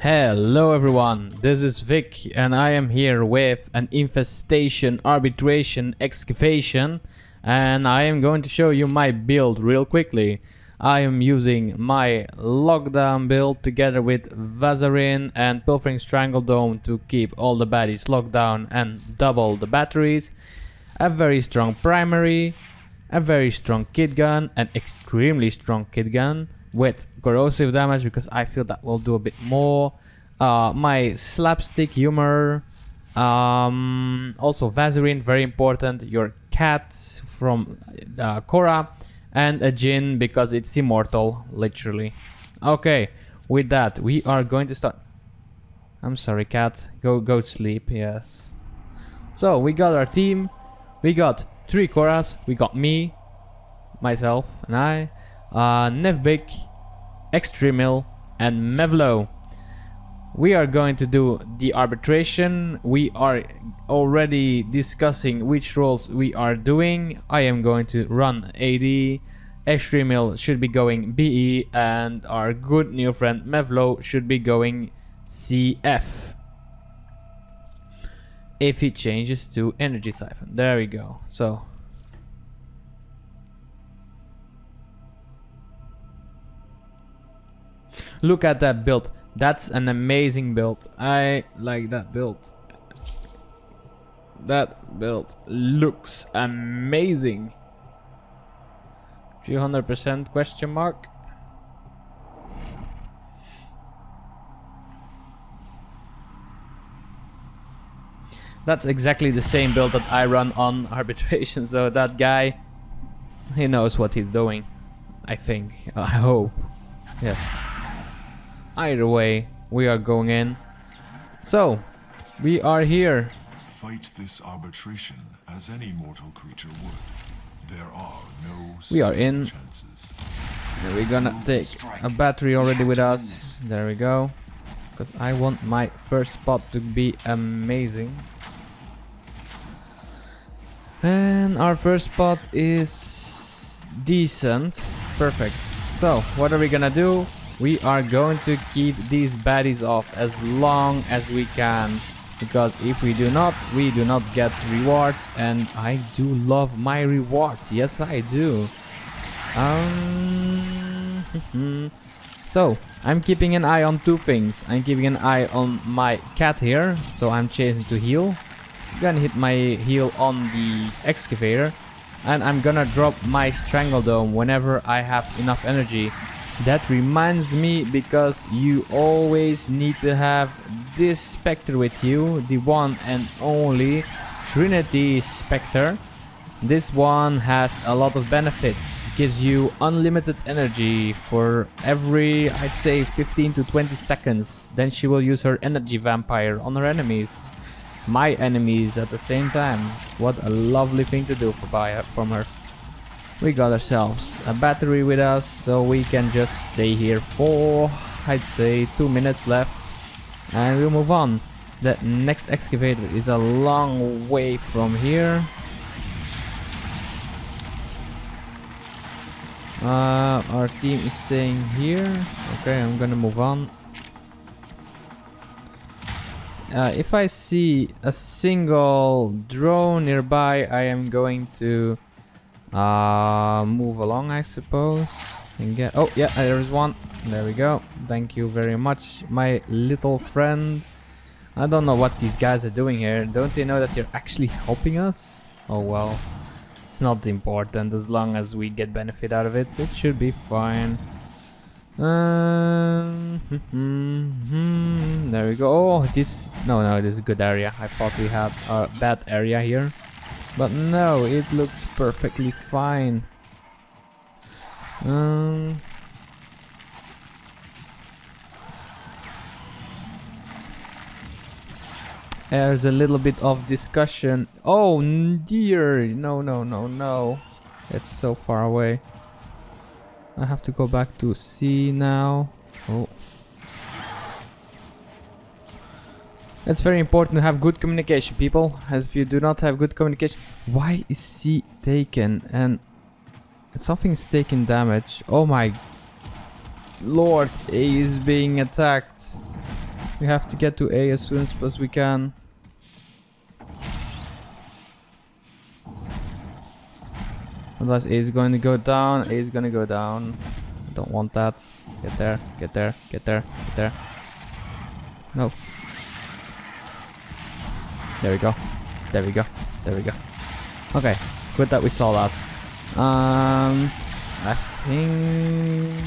Hello everyone, this is Vic and I am here with an infestation, arbitration, excavation, and I am going to show you my build real quickly. I am using my lockdown build together with Vazarin and Pilfering Strangledome to keep all the baddies locked down and double the batteries. A very strong primary, a very strong kit gun, an extremely strong kit gun with corrosive damage because I feel that will do a bit more. My slapstick humor, also Vazarin, very important, your cat from Korra, and a Jinn because it's immortal, literally. Okay, with that we are going to start. I'm sorry, cat, go sleep. Yes. So we got our team. We got 3 Korras. We got me, myself, and I, Nevbik, Extremil, and Mevlo. We are going to do the arbitration. We are already discussing which roles we are doing. I am going to run AD, Extremil should be going BE, and our good new friend Mevlo should be going CF. If he changes to Energy Siphon. There we go. So look at that build. That's an amazing build. I like that build. That build looks amazing. 300% question mark. That's exactly the same build that I run on arbitration. So that guy, he knows what he's doing. I think. I hope. Yes. Either way, we are going in. So, we are here. Fight this arbitration as any mortal creature would. There are no We are in. chances. And we're gonna take a battery already with us. There we go. Because I want my first spot to be amazing. And our first spot is decent. Perfect. So, what are we gonna do? We are going to keep these baddies off as long as we can, because if we do not, we do not get rewards, and I do love my rewards. Yes, I do. So I'm keeping an eye on 2 things. I'm keeping an eye on my cat here, so I'm chasing to heal. Gonna hit my heal on the excavator, and I'm gonna drop my Strangledome whenever I have enough energy. That reminds me, because you always need to have this Spectre with you, the one and only Trinity Spectre. This one has a lot of benefits. Gives you unlimited energy for every, I'd say, 15 to 20 seconds. Then she will use her energy vampire on her enemies. My enemies at the same time. What a lovely thing to do from her. We got ourselves a battery with us, so we can just stay here for, I'd say, 2 minutes left, and we'll move on. The next excavator is a long way from here. Our team is staying here. Okay, I'm gonna move on. If I see a single drone nearby, I am going to move along, I suppose, and get. Oh yeah, there's one. There we go. Thank you very much, my little friend. I don't know what these guys are doing here. Don't they know that you're actually helping us? Oh well, it's not important as long as we get benefit out of it. It should be fine. There we go. Oh, this no, this is a good area. I thought we had a bad area here. But no, it looks perfectly fine. There's a little bit of discussion. Oh dear, no. It's so far away. I have to go back to C now. Oh. It's very important to have good communication, people. As if you do not have good communication. Why is C taken? And something's taking damage. Oh my lord, A is being attacked. We have to get to A as soon as we can. Otherwise A is going to go down. A is going to go down. I don't want that. Get there, get there, get there, get there. No. There we go. There we go. There we go. Okay, good that we saw that. I think...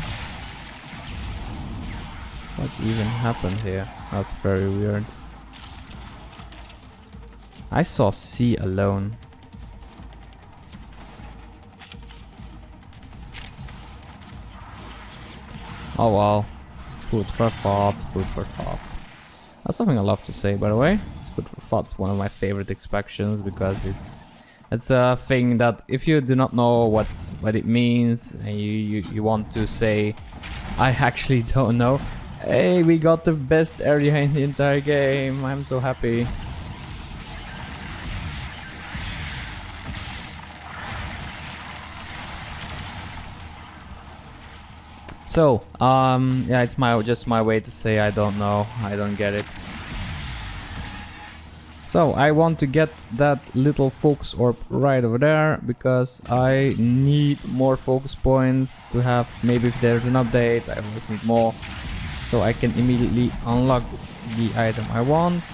What even happened here? That's very weird. I saw C alone. Oh well. Food for thought, food for thought. That's something I love to say, by the way. Food for thought's one of my favorite expressions because it's a thing that if you do not know what it means and you want to say, I actually don't know. Hey, we got the best area in the entire game. I'm so happy. So, yeah, it's just my way to say I don't know, I don't get it. So, I want to get that little focus orb right over there because I need more focus points to have. Maybe if there's an update, I always need more. So I can immediately unlock the item I want.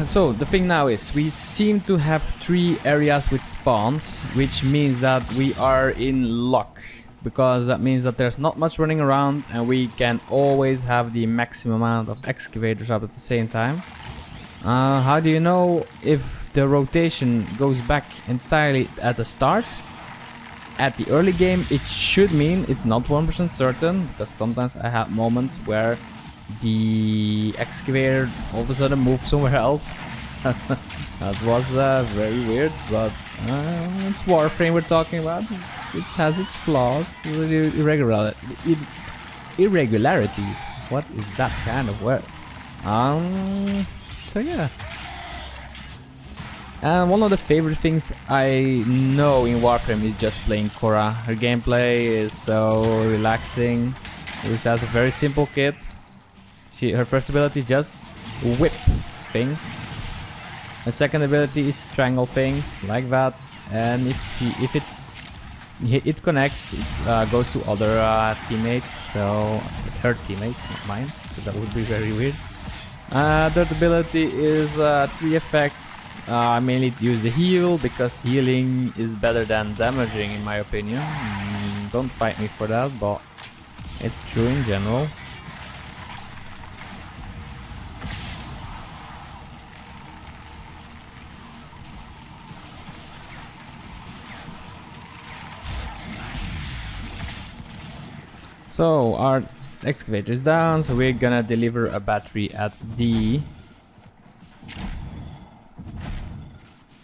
So the thing now is we seem to have 3 areas with spawns, which means that we are in luck, because that means that there's not much running around and we can always have the maximum amount of excavators up at the same time. How do you know if the rotation goes back entirely at the start? At the early game it should mean, it's not 1% certain, because sometimes I have moments where the excavator all of a sudden moved somewhere else. That was very weird, but it's Warframe we're talking about. It has its flaws, irregularities. What is that kind of word? So yeah. And one of the favorite things I know in Warframe is just playing Cora. Her gameplay is so relaxing. This has a very simple kit. Her first ability is just whip things. Her second ability is strangle things like that. And if it connects, it goes to other teammates. So her teammates, not mine. So that would be very weird. Third ability is 3 effects. I mainly use the heal because healing is better than damaging in my opinion. Don't fight me for that, but it's true in general. So our excavator is down, so we're gonna deliver a battery at D.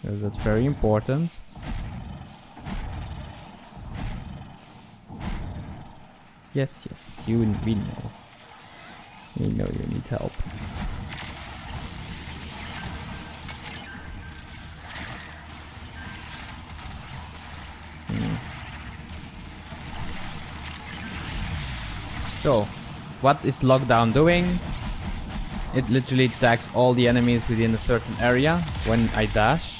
Because that's very important. Yes, we know. We know you need help. So, what is lockdown doing? It literally tags all the enemies within a certain area when I dash.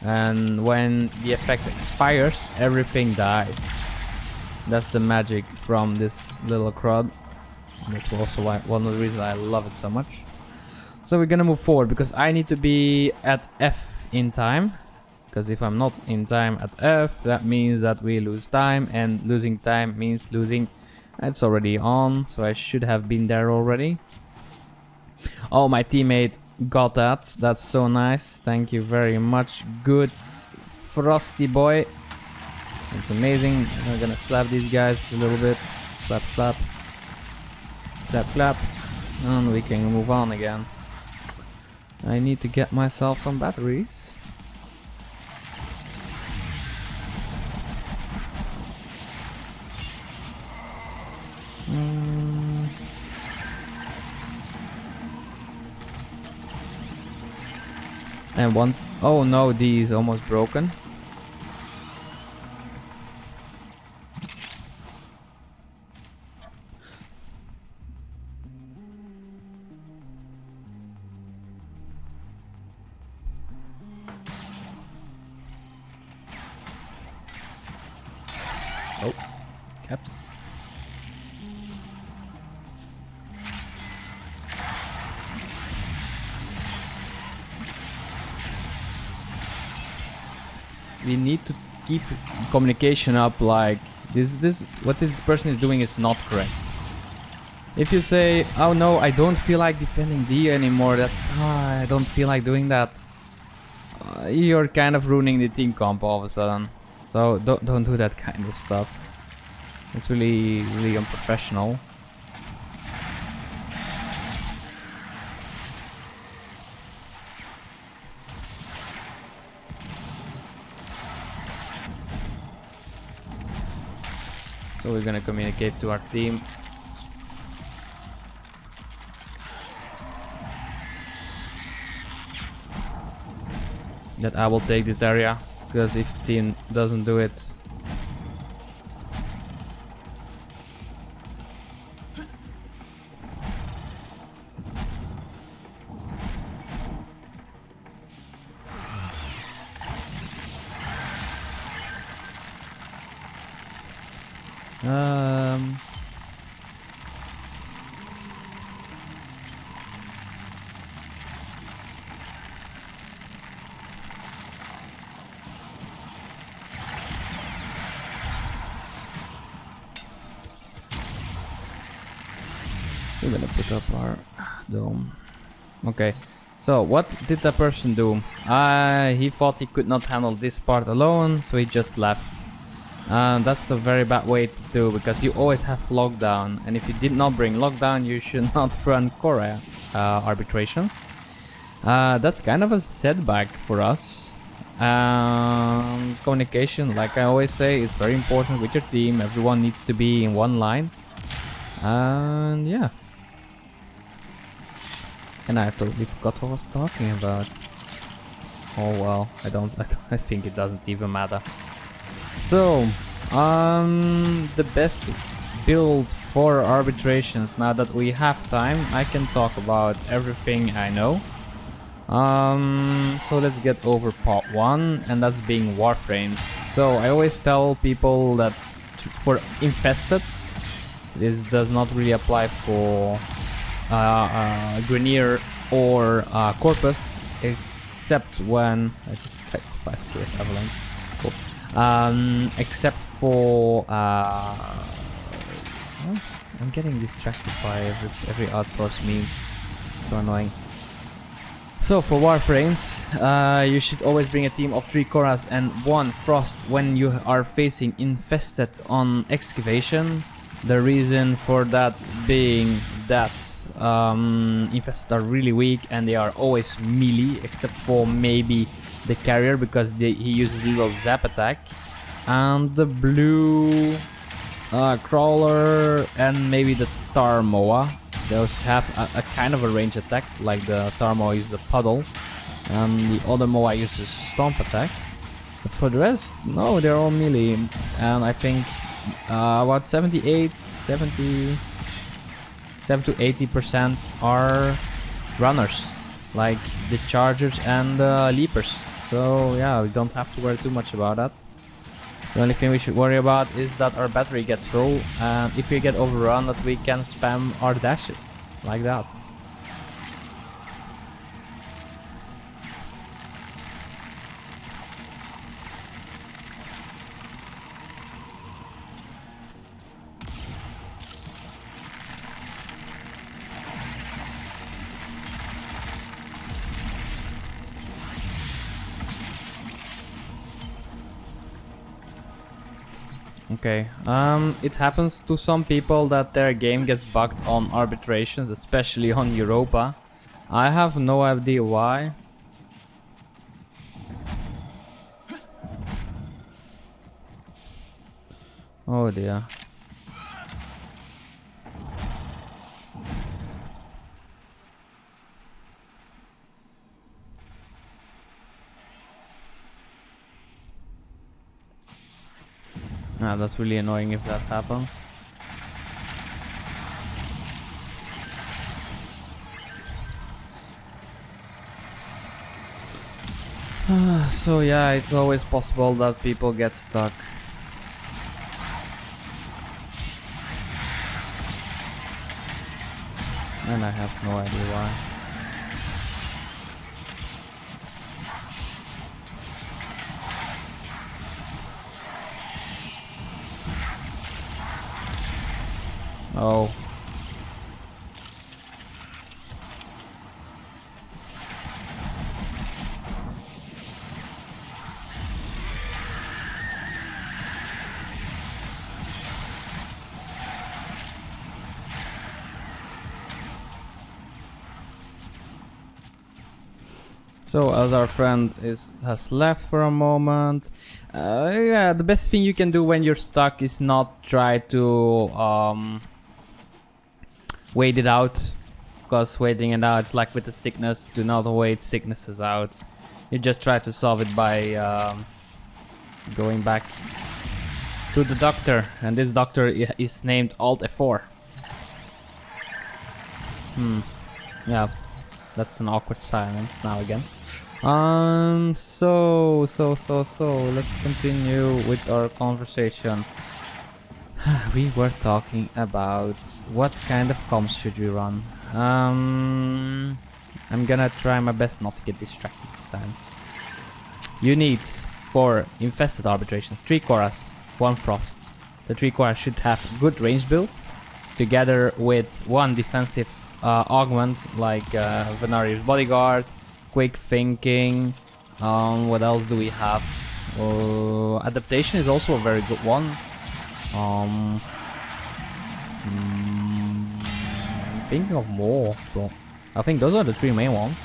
And when the effect expires, everything dies. That's the magic from this little crowd. That's also one of the reasons I love it so much. So we're gonna move forward because I need to be at F in time. Because if I'm not in time at F, that means that we lose time, and losing time means losing. It's already on, so I should have been there already. Oh, my teammate got that. That's so nice. Thank you very much. Good frosty boy. It's amazing. I'm gonna slap these guys a little bit. Slap, slap. Clap, clap. And we can move on again. I need to get myself some batteries. And once... Oh no, D is almost broken. Oh, caps. We need to keep communication up. Like this what this person is doing is not correct. If you say, oh no, I don't feel like defending D anymore, that's I don't feel like doing that, you're kind of ruining the team comp all of a sudden. So don't do that kind of stuff. It's really unprofessional. So we're gonna communicate to our team. That I will take this area, because if the team doesn't do it... We're gonna put up our dome. Okay, so what did that person do? He thought he could not handle this part alone, so he just left. That's a very bad way to do, because you always have lockdown, and if you did not bring lockdown, you should not run core arbitrations. That's kind of a setback for us. Communication, like I always say, is very important with your team. Everyone needs to be in one line. And yeah. And I totally forgot what I was talking about. Oh well, I think it doesn't even matter. So, the best build for arbitrations, now that we have time, I can talk about everything I know. So let's get over part 1, and that's being Warframes. So I always tell people that for Infested, this does not really apply for Grenier or Corpus, except when... I just typed 5k avalanche. Cool. Except for... I'm getting distracted by every outsource means. So annoying. So for Warframes, you should always bring a team of 3 Koras and 1 Frost when you are facing Infested on excavation. The reason for that being that Infested are really weak and they are always melee, except for maybe the carrier, because he uses little zap attack. And the blue crawler and maybe the Tarmoa. Those have a kind of a range attack, like the Tarmoa uses a puddle and the other Moa uses stomp attack. But for the rest, no, they're all melee. And I think about 7 to 80% are runners, like the chargers and the leapers. So yeah, we don't have to worry too much about that. The only thing we should worry about is that our battery gets full, and if we get overrun, that we can spam our dashes like that. Okay, it happens to some people that their game gets bugged on arbitrations, especially on Europa. I have no idea why. Oh dear. Ah, that's really annoying if that happens. So yeah, it's always possible that people get stuck. And I have no idea why. Oh. So as our friend has left for a moment, yeah, the best thing you can do when you're stuck is not try to wait it out, because waiting it out, it's like with the sickness. Do not wait sicknesses out. You just try to solve it by going back to the doctor, and this doctor is named Alt F4. Yeah, that's an awkward silence now again. So let's continue with our conversation. We were talking about what kind of comms should we run. I'm gonna try my best not to get distracted this time. You need, for Infested arbitrations, 3 Koras, 1 Frost. The 3 Koras should have good range build, together with 1 defensive augment like Venarius Bodyguard, Quick Thinking. What else do we have? Adaptation is also a very good one. I'm thinking of more, but I think those are the 3 main ones.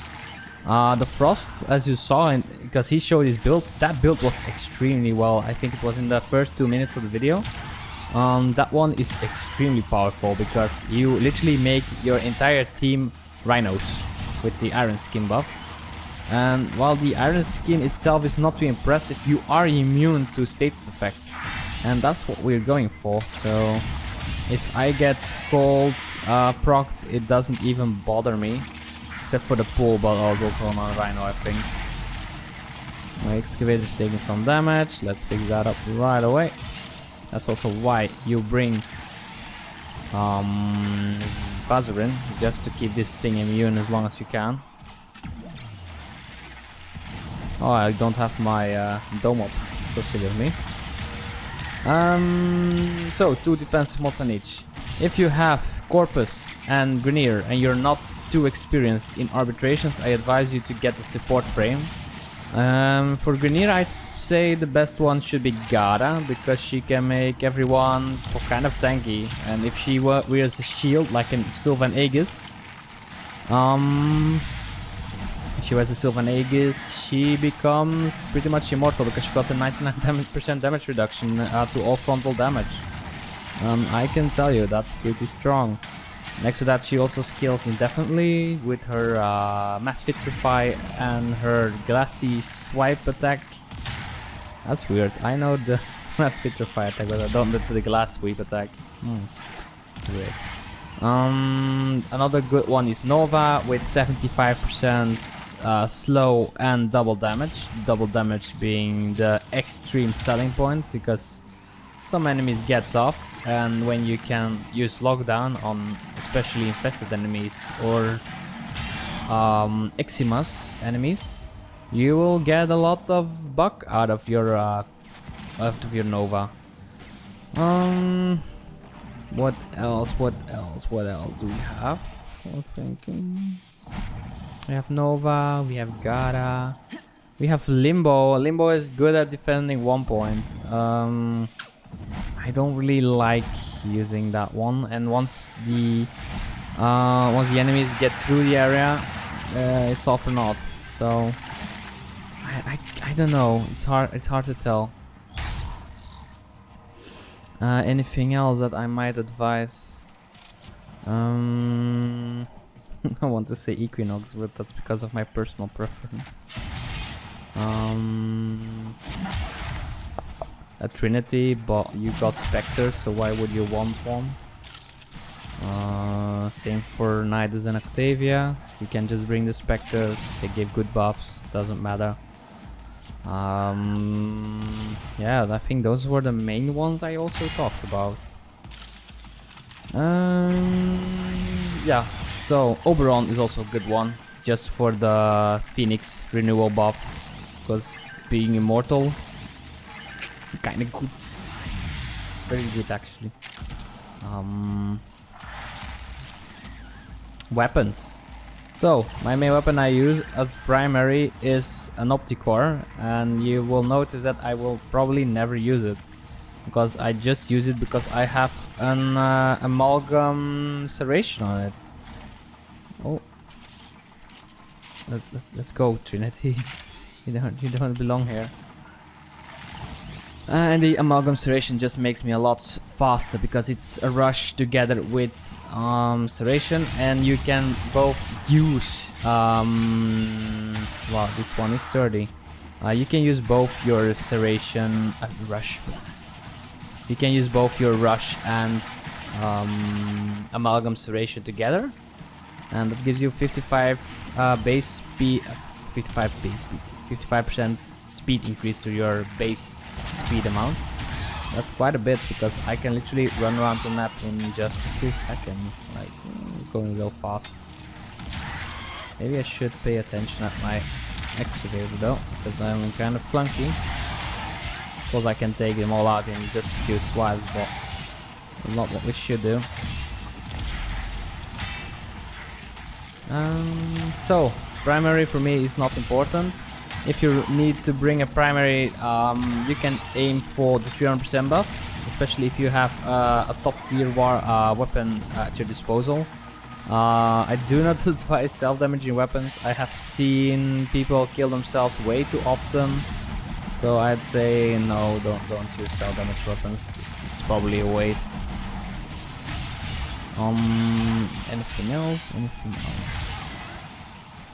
The Frost, as you saw, because he showed his build, that build was extremely well. I think it was in the first 2 minutes of the video. That one is extremely powerful because you literally make your entire team rhinos with the iron skin buff. And while the iron skin itself is not too impressive, you are immune to status effects. And that's what we're going for. So if I get cold procced, it doesn't even bother me. Except for the pool, but I was also on a rhino, I think. My excavator's taking some damage. Let's fix that up right away. That's also why you bring Vazarin, just to keep this thing immune as long as you can. Oh, I don't have my dome up. So silly of me. So 2 defensive mods on each. If you have Corpus and Grenier and you're not too experienced in arbitrations, I advise you to get the support frame. For Grenier, I'd say the best one should be Gara, because she can make everyone kind of tanky, and if she wears a shield like in Sylvan Aegis, she wears a Sylvan Aegis, she becomes pretty much immortal because she got a 99% damage reduction to all frontal damage. I can tell you that's pretty strong. Next to that, she also scales indefinitely with her Mass Vitrify and her Glassy Swipe attack. That's weird. I know the Mass Vitrify attack, but I don't know the Glass Sweep attack. Weird. Another good one is Nova with 75% slow and double damage. Double damage being the extreme selling point, because some enemies get tough, and when you can use lockdown on especially infested enemies or Eximus enemies, you will get a lot of buck out of your Nova. What else do we have? I'm thinking. We have Nova, we have Gara, we have Limbo. Limbo is good at defending 1 point. I don't really like using that one, and once the enemies get through the area, it's all for naught. So I don't know. It's hard to tell. Anything else that I might advise? I want to say Equinox, but that's because of my personal preference. a Trinity, but you got Spectre, so why would you want one? Same for Nidus and Octavia. You can just bring the Spectres, they give good buffs, doesn't matter. Yeah, I think those were the main ones I also talked about. Yeah, so Oberon is also a good one, just for the Phoenix renewal buff, because being immortal, kinda good. Very good actually. Weapons. So, my main weapon I use as primary is an Opticore, and you will notice that I will probably never use it, because I just use it because I have an amalgam serration on it. Oh, let's go, Trinity. you don't belong here. And the amalgam serration just makes me a lot faster because it's a rush together with serration, and you can both use wow, this one is sturdy. You can use both your serration rush. You can use both your rush and amalgam serration together, and that gives you 55 base speed, 55% speed increase to your base speed amount. That's quite a bit, because I can literally run around the map in just a few seconds, like going real fast. Maybe I should pay attention at my excavator though, because I'm kind of clunky. Of course I can take them all out in just a few swipes, but not what we should do. So primary for me is not important. If you need to bring a primary, you can aim for the 300% buff, especially if you have a top tier weapon at your disposal. I do not advise self-damaging weapons. I have seen people kill themselves way too often, so I'd say no, don't use self-damage weapons. It's probably a waste. Anything else? Anything else?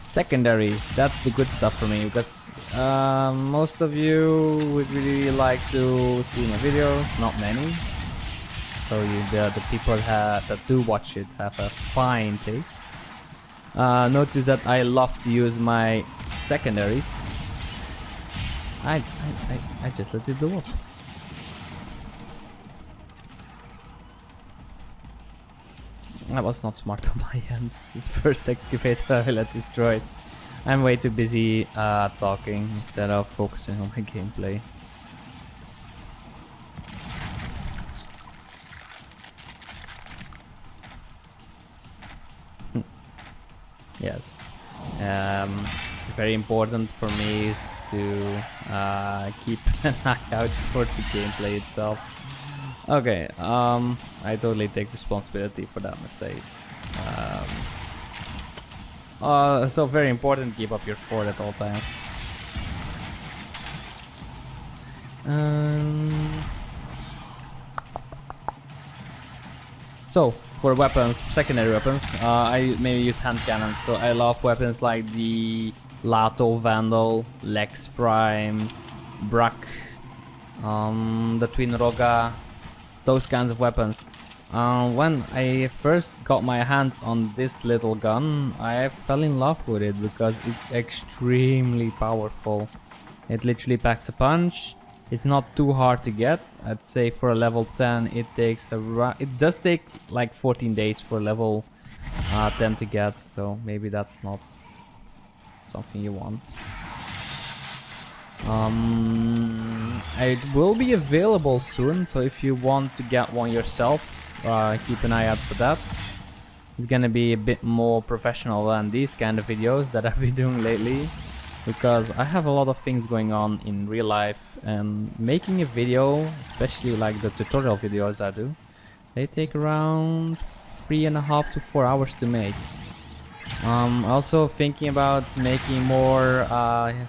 Secondaries, that's the good stuff for me, because most of you would really like to see my videos, not many. So the people that do watch it have a fine taste. Notice that I love to use my secondaries. I just let it do up. That was not smart on my end. This first excavator I let destroyed. I'm way too busy talking instead of focusing on my gameplay. Yes. Very important for me is to keep an eye out for the gameplay itself. Okay, I totally take responsibility for that mistake. So very important, keep up your fort at all times. So for weapons, secondary weapons, I mainly use hand cannons. So I love weapons like the Lato Vandal, Lex Prime, Brak, the Twin Roga, those kinds of weapons. When I first got my hands on this little gun, I fell in love with it because it's extremely powerful. It literally packs a punch. It's not too hard to get. I'd say for a level 10 it takes it does take like 14 days for level 10 to get, so maybe that's not something you want. It will be available soon, so if you want to get one yourself, keep an eye out for that. It's gonna be a bit more professional than these kind of videos that I've been doing lately, because I have a lot of things going on in real life, and making a video, especially like the tutorial videos I do, they take around 3.5 to 4 hours to make. Also thinking about making more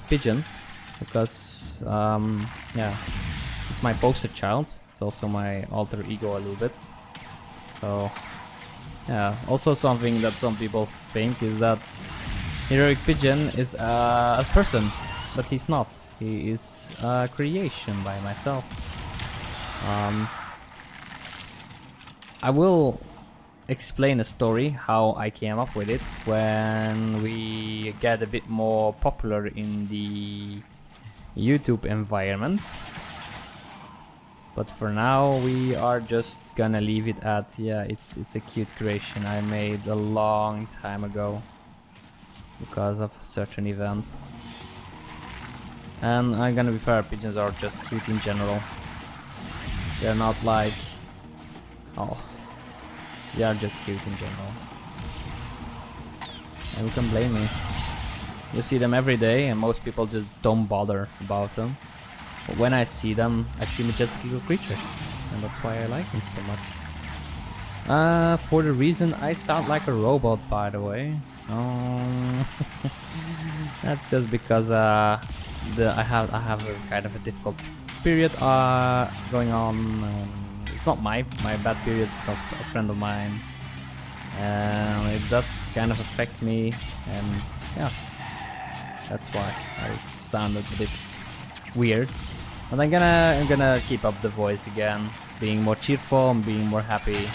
pigeons, because yeah, it's my poster child. It's also my alter ego a little bit. So yeah, also something that some people think is that Heroic Pigeon is a person, but he's not. He is a creation by myself. I will explain a story how I came up with it when we get a bit more popular in the YouTube environment. But for now we are just gonna leave it at, yeah, it's a cute creation I made a long time ago because of a certain event. And I'm gonna be fair, pigeons are just cute in general. They're not like, oh, they are just cute in general. And who can blame me? You see them every day and most people just don't bother about them. But when I see them, I see majestic little creatures. And that's why I like them so much. For the reason I sound like a robot, by the way. That's just because I have a kind of a difficult period going on. It's not my bad period, it's of a friend of mine. It does kind of affect me, and yeah, that's why I sounded a bit weird. But I'm gonna keep up the voice again, being more cheerful and being more happy.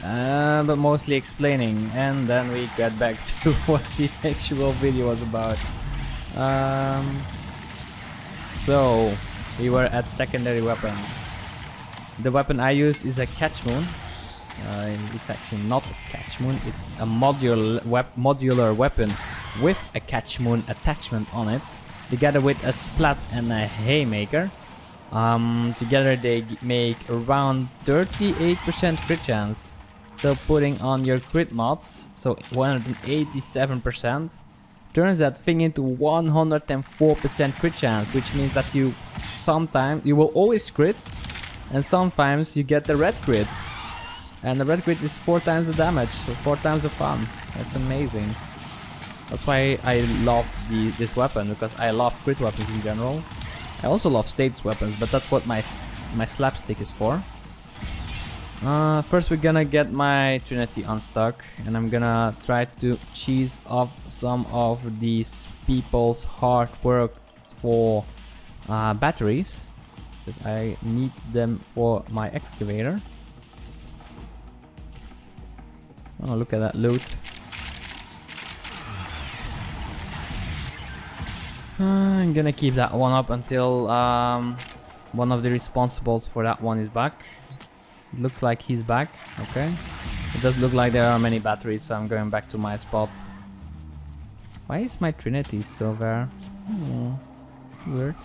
But mostly explaining, and then we get back to what the actual video was about. So we were at secondary weapons. The weapon I use is a catch moon. It's actually not a catch moon, it's a modular weapon with a catch moon attachment on it, together with a splat and a haymaker. Together they make around 38% crit chance. So putting on your crit mods, so 187%, turns that thing into 104% crit chance, which means that you will always crit, and sometimes you get the red crit. And the red crit is 4 times the damage, so 4 times the fun. That's amazing. That's why I love this weapon, because I love crit weapons in general. I also love status weapons, but that's what my slapstick is for. First we're gonna get my Trinity unstuck, and I'm gonna try to cheese off some of these people's hard work for batteries, because I need them for my excavator. Oh, look at that loot. I'm gonna keep that one up until one of the responsibles for that one is back. It looks like he's back. Okay. It does look like there are many batteries, so I'm going back to my spot. Why is my Trinity still there? Weird.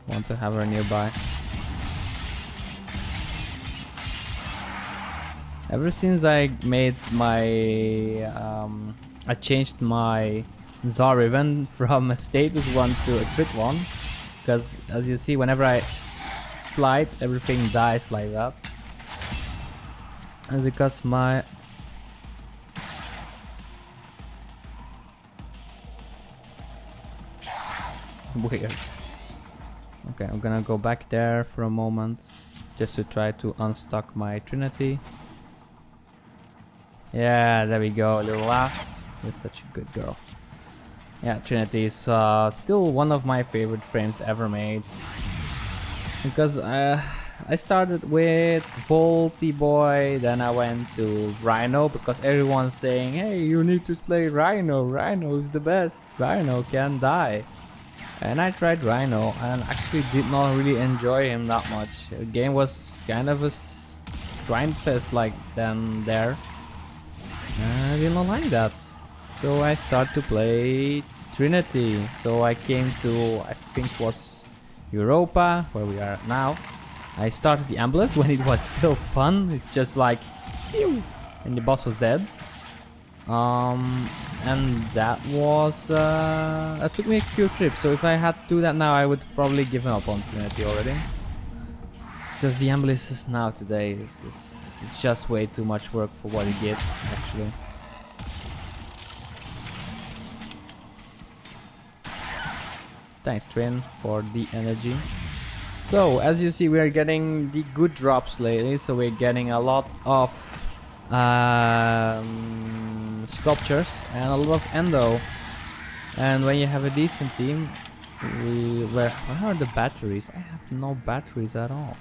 Want to have her nearby. Ever since I made my I changed my Tsar ribbon from a status one to a crit one, because as you see, whenever I slide, everything dies like that. That's because my weird. Okay, I'm gonna go back there for a moment just to try to unstuck my Trinity. Yeah, there we go, little lass. You're such a good girl. Yeah, Trinity is still one of my favorite frames ever made. Because I started with Volty Boy, then I went to Rhino, because everyone's saying, hey, you need to play Rhino. Rhino is the best. Rhino can die. And I tried Rhino and actually did not really enjoy him that much. The game was kind of a grind fest like then there. I did not like that. So I started to play Trinity. So I came to, I think was Europa, where we are now. I started the Ambulance when it was still fun. It's just like, phew, and the boss was dead. And that was, that took me a few trips. So if I had to do that now, I would probably give up on Trinity already. Because the Ambulance now today is it's just way too much work for what it gives, actually. Thanks, Trin, for the energy. So, as you see, we are getting the good drops lately. So we're getting a lot of sculptures and a lot of endo. And when you have a decent team, Where are the batteries? I have no batteries at all.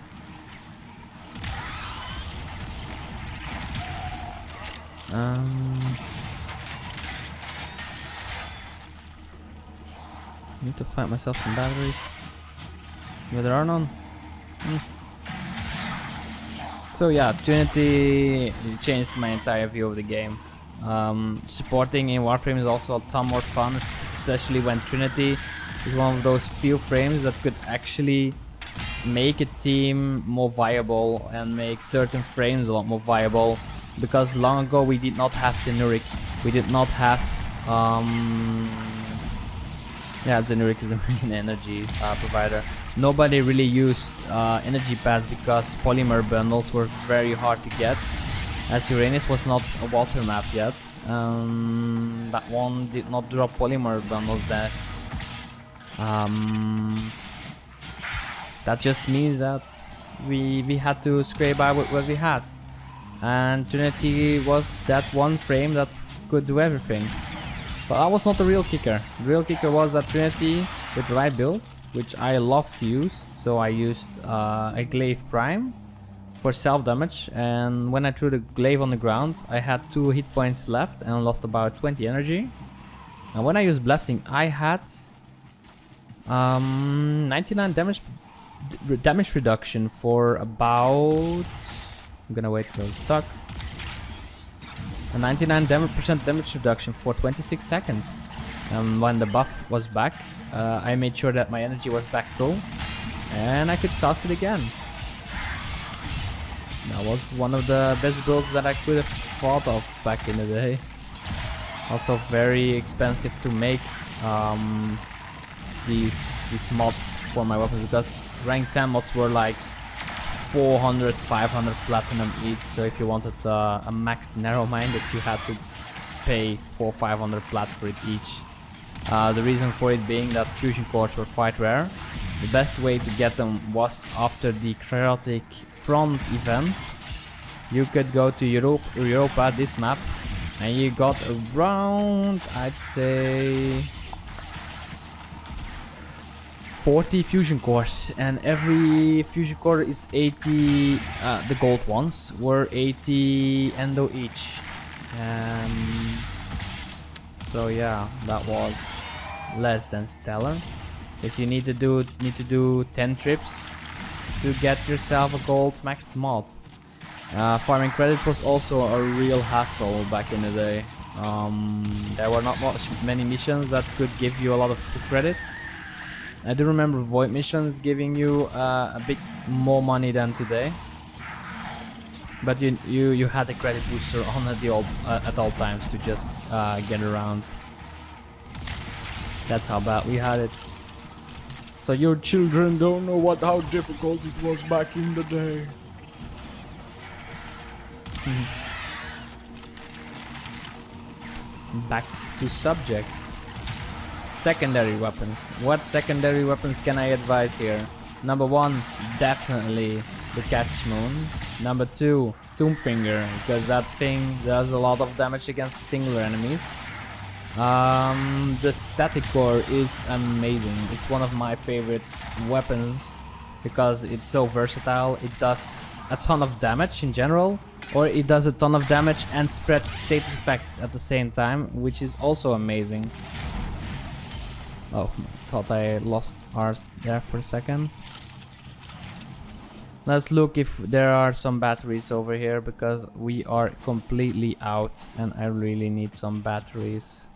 Need to find myself some batteries. But there are none. So yeah, Trinity changed my entire view of the game. Supporting in Warframe is also a ton more fun, especially when Trinity is one of those few frames that could actually make a team more viable and make certain frames a lot more viable. Because long ago we did not have Zenuric, we did not have yeah, Zenuric is the main energy provider. Nobody really used energy pads because polymer bundles were very hard to get, as Uranus was not a water map yet. That one did not drop polymer bundles there. That just means that we had to scrape by with what we had. And Trinity was that one frame that could do everything. But that was not the real kicker. The real kicker was that Trinity with the right builds, which I love to use. So I used a glaive prime for self damage, and when I threw the glaive on the ground I had 2 hit points left and lost about 20 energy. And when I used blessing I had 99 damage reduction for about, I'm gonna wait for those to talk. A 99% damage reduction for 26 seconds. And when the buff was back, I made sure that my energy was back full, and I could toss it again. That was one of the best builds that I could have thought of back in the day. Also very expensive to make these mods for my weapons, because rank 10 mods were like 400, 500 platinum each. So if you wanted a max narrow-minded, you had to pay 400-500 plat for it each. The reason for it being that fusion cores were quite rare. The best way to get them was after the chaotic front event. You could go to Europa, this map, and you got around, I'd say, 40 fusion cores, and every fusion core is 80, the gold ones were 80 endo each. So yeah, that was less than stellar, because you need to do 10 trips to get yourself a gold maxed mod. Farming credits was also a real hassle back in the day. There were not many missions that could give you a lot of credits. I do remember void missions giving you a bit more money than today, but you had a credit booster on at all times to just get around. That's how bad we had it. So your children don't know how difficult it was back in the day. Back to subject. Secondary weapons. What secondary weapons can I advise here? Number 1, definitely the Catch Moon. Number 2, Tombfinger, because that thing does a lot of damage against singular enemies. The static core is amazing. It's one of my favorite weapons because it's so versatile. It does a ton of damage in general, or it does a ton of damage and spreads status effects at the same time, which is also amazing. Oh, thought I lost ours there for a second. Let's look if there are some batteries over here, because we are completely out and I really need some batteries.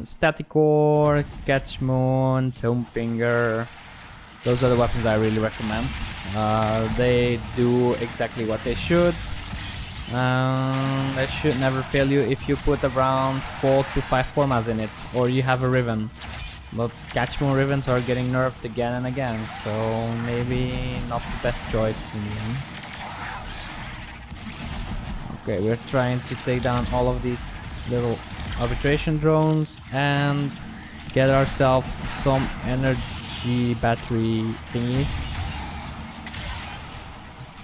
Static core, Catch Moon, Tombfinger. Those are the weapons I really recommend. They do exactly what they should. They should never fail you if you put around 4 to 5 formats in it, or you have a Riven. But Catch Moon Rivens are getting nerfed again and again, so maybe not the best choice in the end. Okay, we're trying to take down all of these little arbitration drones and get ourselves some energy battery thingies.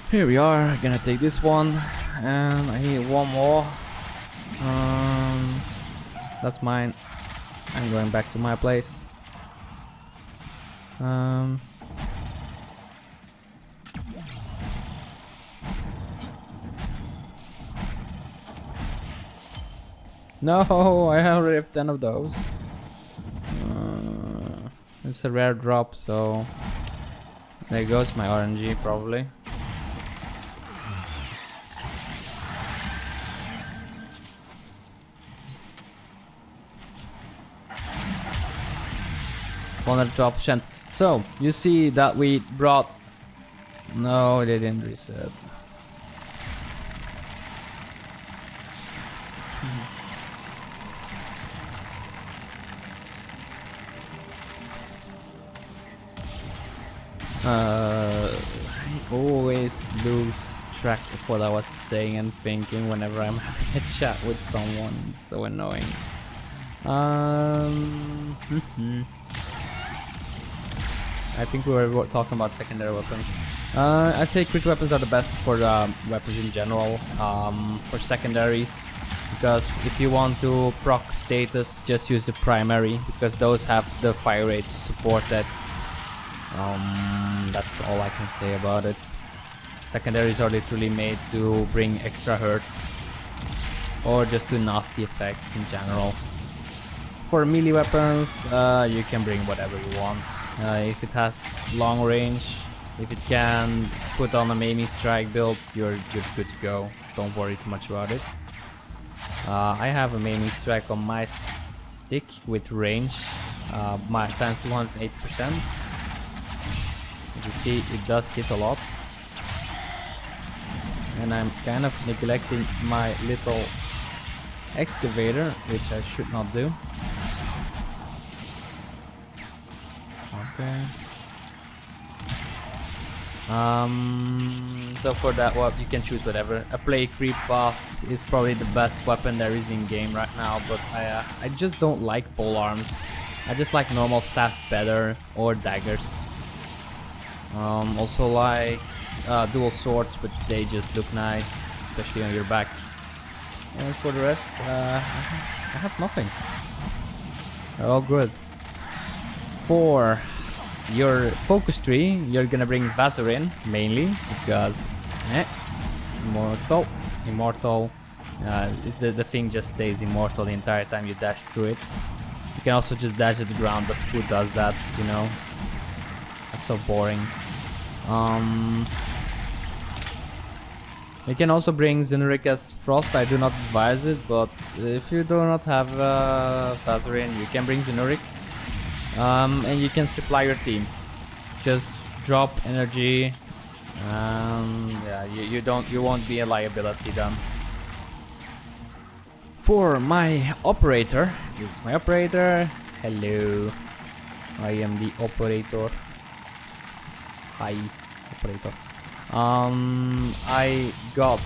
Here we are, gonna take this one, and I need one more. That's mine. I'm going back to my place. No, I already have 10 of those. It's a rare drop, so there goes my RNG probably. $112%. So you see that we brought. No, they didn't reset. I always lose track of what I was saying and thinking whenever I'm having a chat with someone. It's so annoying. I think we were talking about secondary weapons. I'd say crit weapons are the best for weapons in general. For secondaries, because if you want to proc status, just use the primary, because those have the fire rate to support that. That's all I can say about it. Secondaries are literally made to bring extra hurt or just do nasty effects in general. For melee weapons, you can bring whatever you want. If it has long range, if it can put on a maiming strike build, you're good to go. Don't worry too much about it. I have a maiming strike on my stick with range, my times 280%. As you see, it does hit a lot. And I'm kind of neglecting my little excavator, which I should not do. Okay. So for that one, you can choose whatever. A play creep bot is probably the best weapon there is in game right now, but I just don't like pole arms. I just like normal staffs better, or daggers. Also like dual swords, but they just look nice, especially on your back. And for the rest, I have nothing. They're all good. For your focus tree, you're gonna bring Vazarin mainly, because immortal. The thing just stays immortal the entire time you dash through it. You can also just dash at the ground, but who does that, you know? That's so boring. You can also bring Zenuric as Frost. I do not advise it, but if you do not have Vazarin, you can bring Zenuric. And you can supply your team. Just drop energy. Yeah, you won't be a liability then. For my operator, this is my operator. Hello, I am the operator. Hi, operator. I got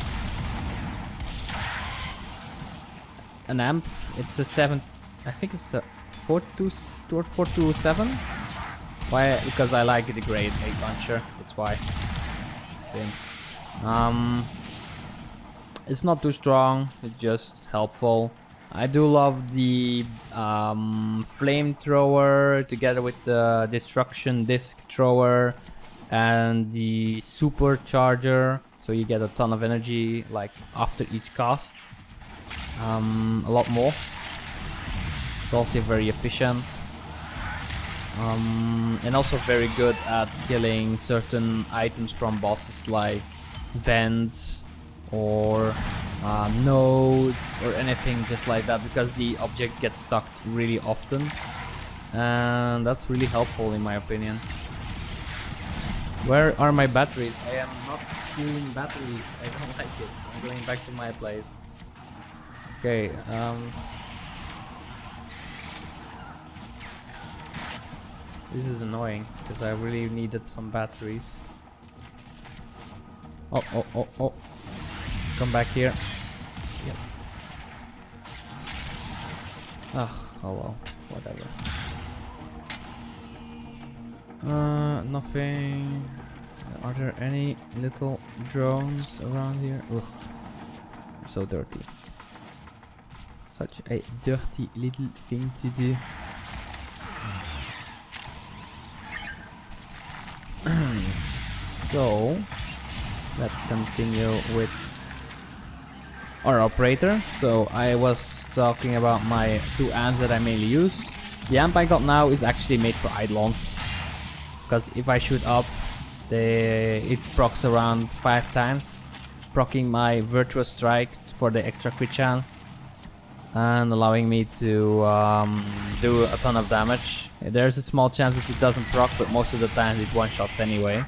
an amp. It's a 7. I think it's a 427. Why? Because I like the grade 8 launcher. That's why. Okay. It's not too strong. It's just helpful. I do love the flamethrower together with the destruction disc thrower and the supercharger. So you get a ton of energy like after each cast. A lot more. It's also very efficient. And also very good at killing certain items from bosses like vents or nodes or anything just like that, because the object gets stuck really often, and that's really helpful in my opinion. Where are my batteries? I am not seeing batteries. I don't like it. I'm going back to my place. Okay, this is annoying because I really needed some batteries. Oh. Come back here. Yes. Oh well, whatever. Nothing. Are there any little drones around here? Ugh, so dirty. Such a dirty little thing to do. So let's continue with our operator. So I was talking about my two amps that I mainly use. The amp I got now is actually made for Eidolons, because if I shoot up, it procs around 5 times, proccing my virtuous strike for the extra crit chance and allowing me to do a ton of damage. There's a small chance that it doesn't proc, but most of the time it one-shots anyway.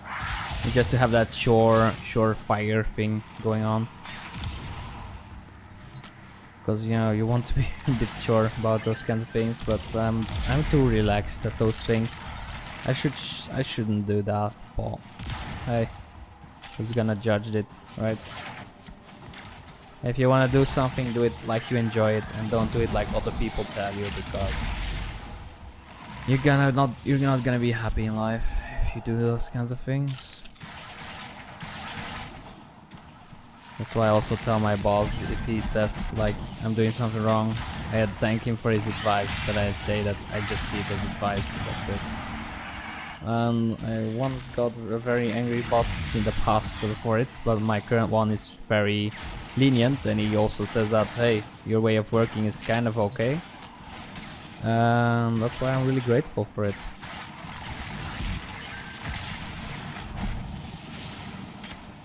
And just to have that sure fire thing going on. Because you know, you want to be a bit sure about those kinds of things, but I'm too relaxed at those things. I shouldn't do that, but hey, who's gonna judge it, right? If you wanna do something, do it like you enjoy it, and don't do it like other people tell you, because you're not gonna be happy in life if you do those kinds of things. That's why I also tell my boss, if he says like I'm doing something wrong, I thank him for his advice, but I say that I just see it as advice, that's it. And I once got a very angry boss in the past for it, but my current one is very lenient, and he also says that, hey, your way of working is kind of okay. And that's why I'm really grateful for it.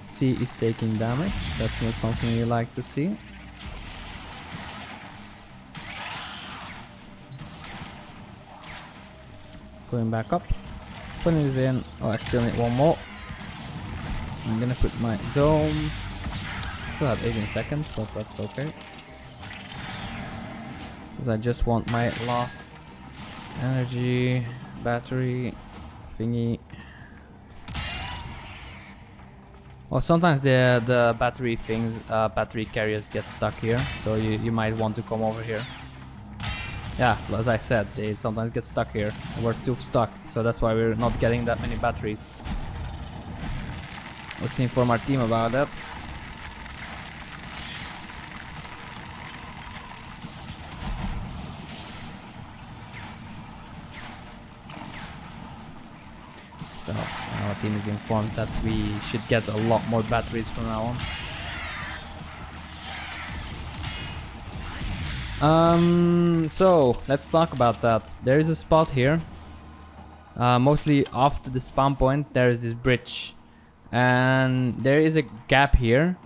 C is taking damage, that's not something you like to see. Going back up. Putting this in. Oh, I still need one more. I'm gonna put my dome. Still have 18 seconds, but that's okay. Because I just want my last energy battery thingy. Well, sometimes the battery things, battery carriers get stuck here, so you might want to come over here. Yeah, as I said, they sometimes get stuck here. We're too stuck, so that's why we're not getting that many batteries. Let's inform our team about that. So our team is informed that we should get a lot more batteries from now on. So let's talk about that. There is a spot here, mostly after the spawn point. There is this bridge, and there is a gap here.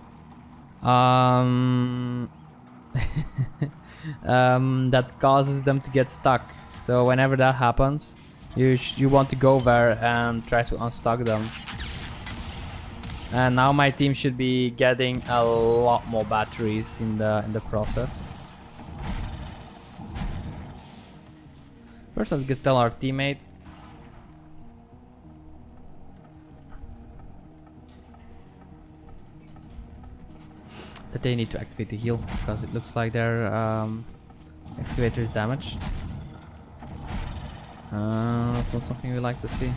That causes them to get stuck. So whenever that happens, you want to go there and try to unstuck them. And now my team should be getting a lot more batteries in the process. First, let's just tell our teammate. That they need to activate the heal, because it looks like their excavator is damaged. That's not something we like to see.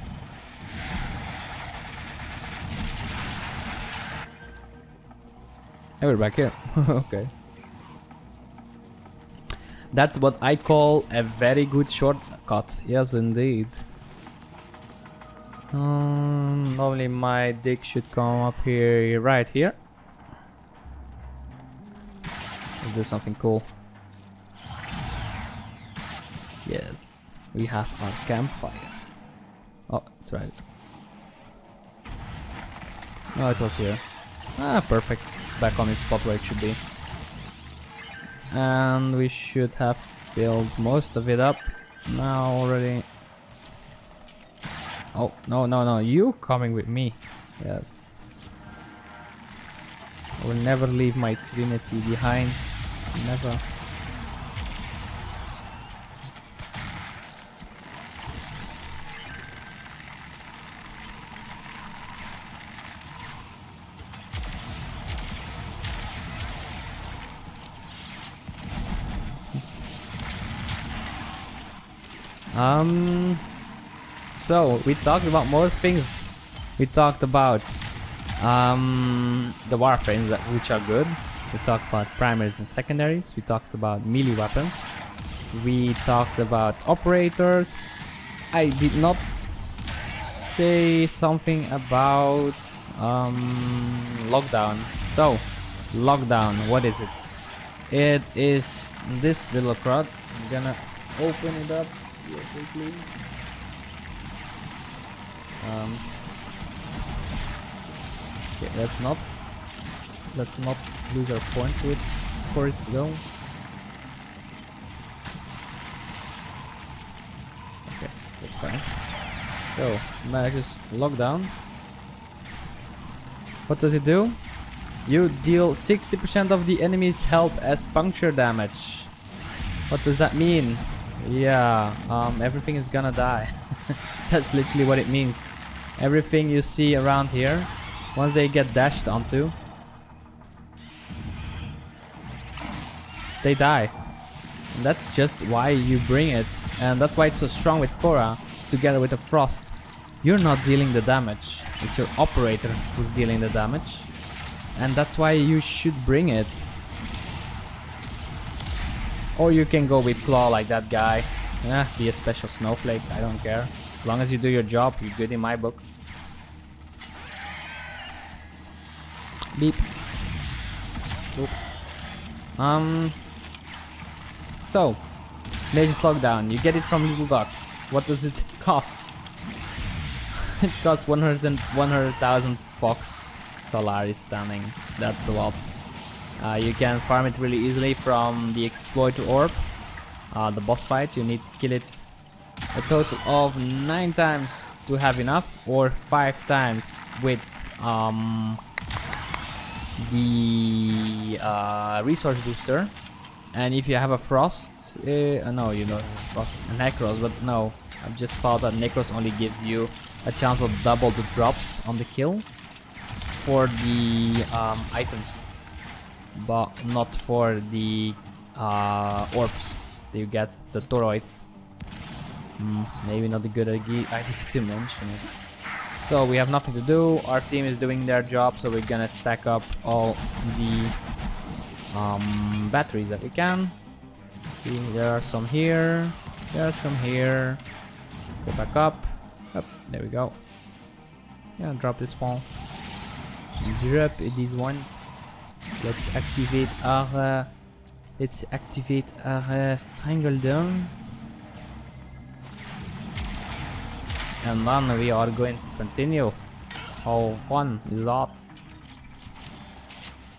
Hey, we're back here. Okay. That's what I call a very good shortcut. Yes, indeed. Normally my dig should come up here, right here. Let's do something cool. Yes, we have our campfire. Oh, that's right. Oh, it was here. Ah, perfect. Back on its spot where it should be. And we should have filled most of it up now already. Oh, no, you coming with me. Yes. I will never leave my Trinity behind. Never. So we talked about most things. We talked about the Warframes, which are good. We talked about primaries and secondaries. We talked about melee weapons. We talked about operators. I did not say something about lockdown. So, lockdown, what is it? It is this little crowd. I'm gonna open it up here quickly. Okay, let's not lose our point to it for it to go. Okay, that's fine. So, Magic's lockdown. What does it do? You deal 60% of the enemy's health as puncture damage. What does that mean? Yeah, everything is gonna die. That's literally what it means. Everything you see around here, once they get dashed onto, they die. And that's just why you bring it. And that's why it's so strong with Korra, together with the Frost. You're not dealing the damage. It's your operator who's dealing the damage. And that's why you should bring it. Or you can go with Claw like that guy. Be a special snowflake, I don't care. As long as you do your job, you're good in my book. Beep. Oop. So, Mage's Lockdown. You get it from Little Duck. What does it cost? It costs 100,000 Fox Solaris standing. That's a lot. You can farm it really easily from the Exploiter Orb. The boss fight, you need to kill it a total of 9 times to have enough, or 5 times with the resource booster. And if you have a Frost, no, you don't have a Frost, a Necros, but no, I've just thought that Necros only gives you a chance of double the drops on the kill for the items, but not for the orbs that you get, the toroids. Maybe not a good idea to mention it. So we have nothing to do, our team is doing their job, so we're gonna stack up all the batteries that we can. See, there are some here, there are some here. Go back up. There we go. Yeah, drop this one. Drop this one. Let's activate our strangle down. And then we are going to continue our one lot.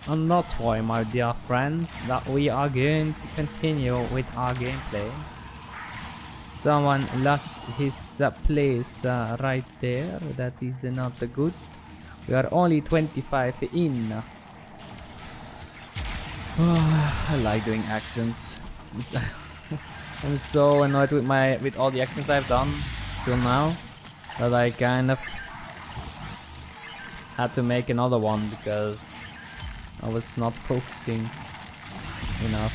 And that's why, my dear friends, that we are going to continue with our gameplay. Someone lost his place right there. That is not good. We are only 25 in. I like doing accents. I'm so annoyed with all the accents I've done till now that I kind of had to make another one because I was not focusing enough.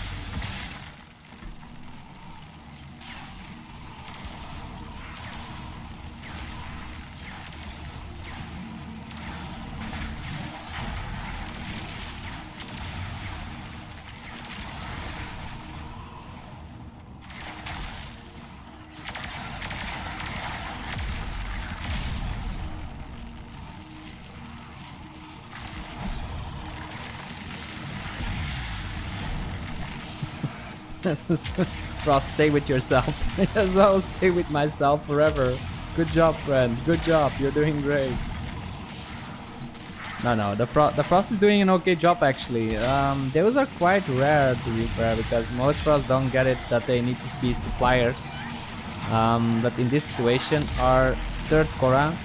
Frost, stay with yourself. Yes, I'll stay with myself forever. Good job, friend. Good job. You're doing great. No, the Frost is doing an okay job actually. Those are quite rare to be fair, because most Frost don't get it that they need to be suppliers. But in this situation, our third Korra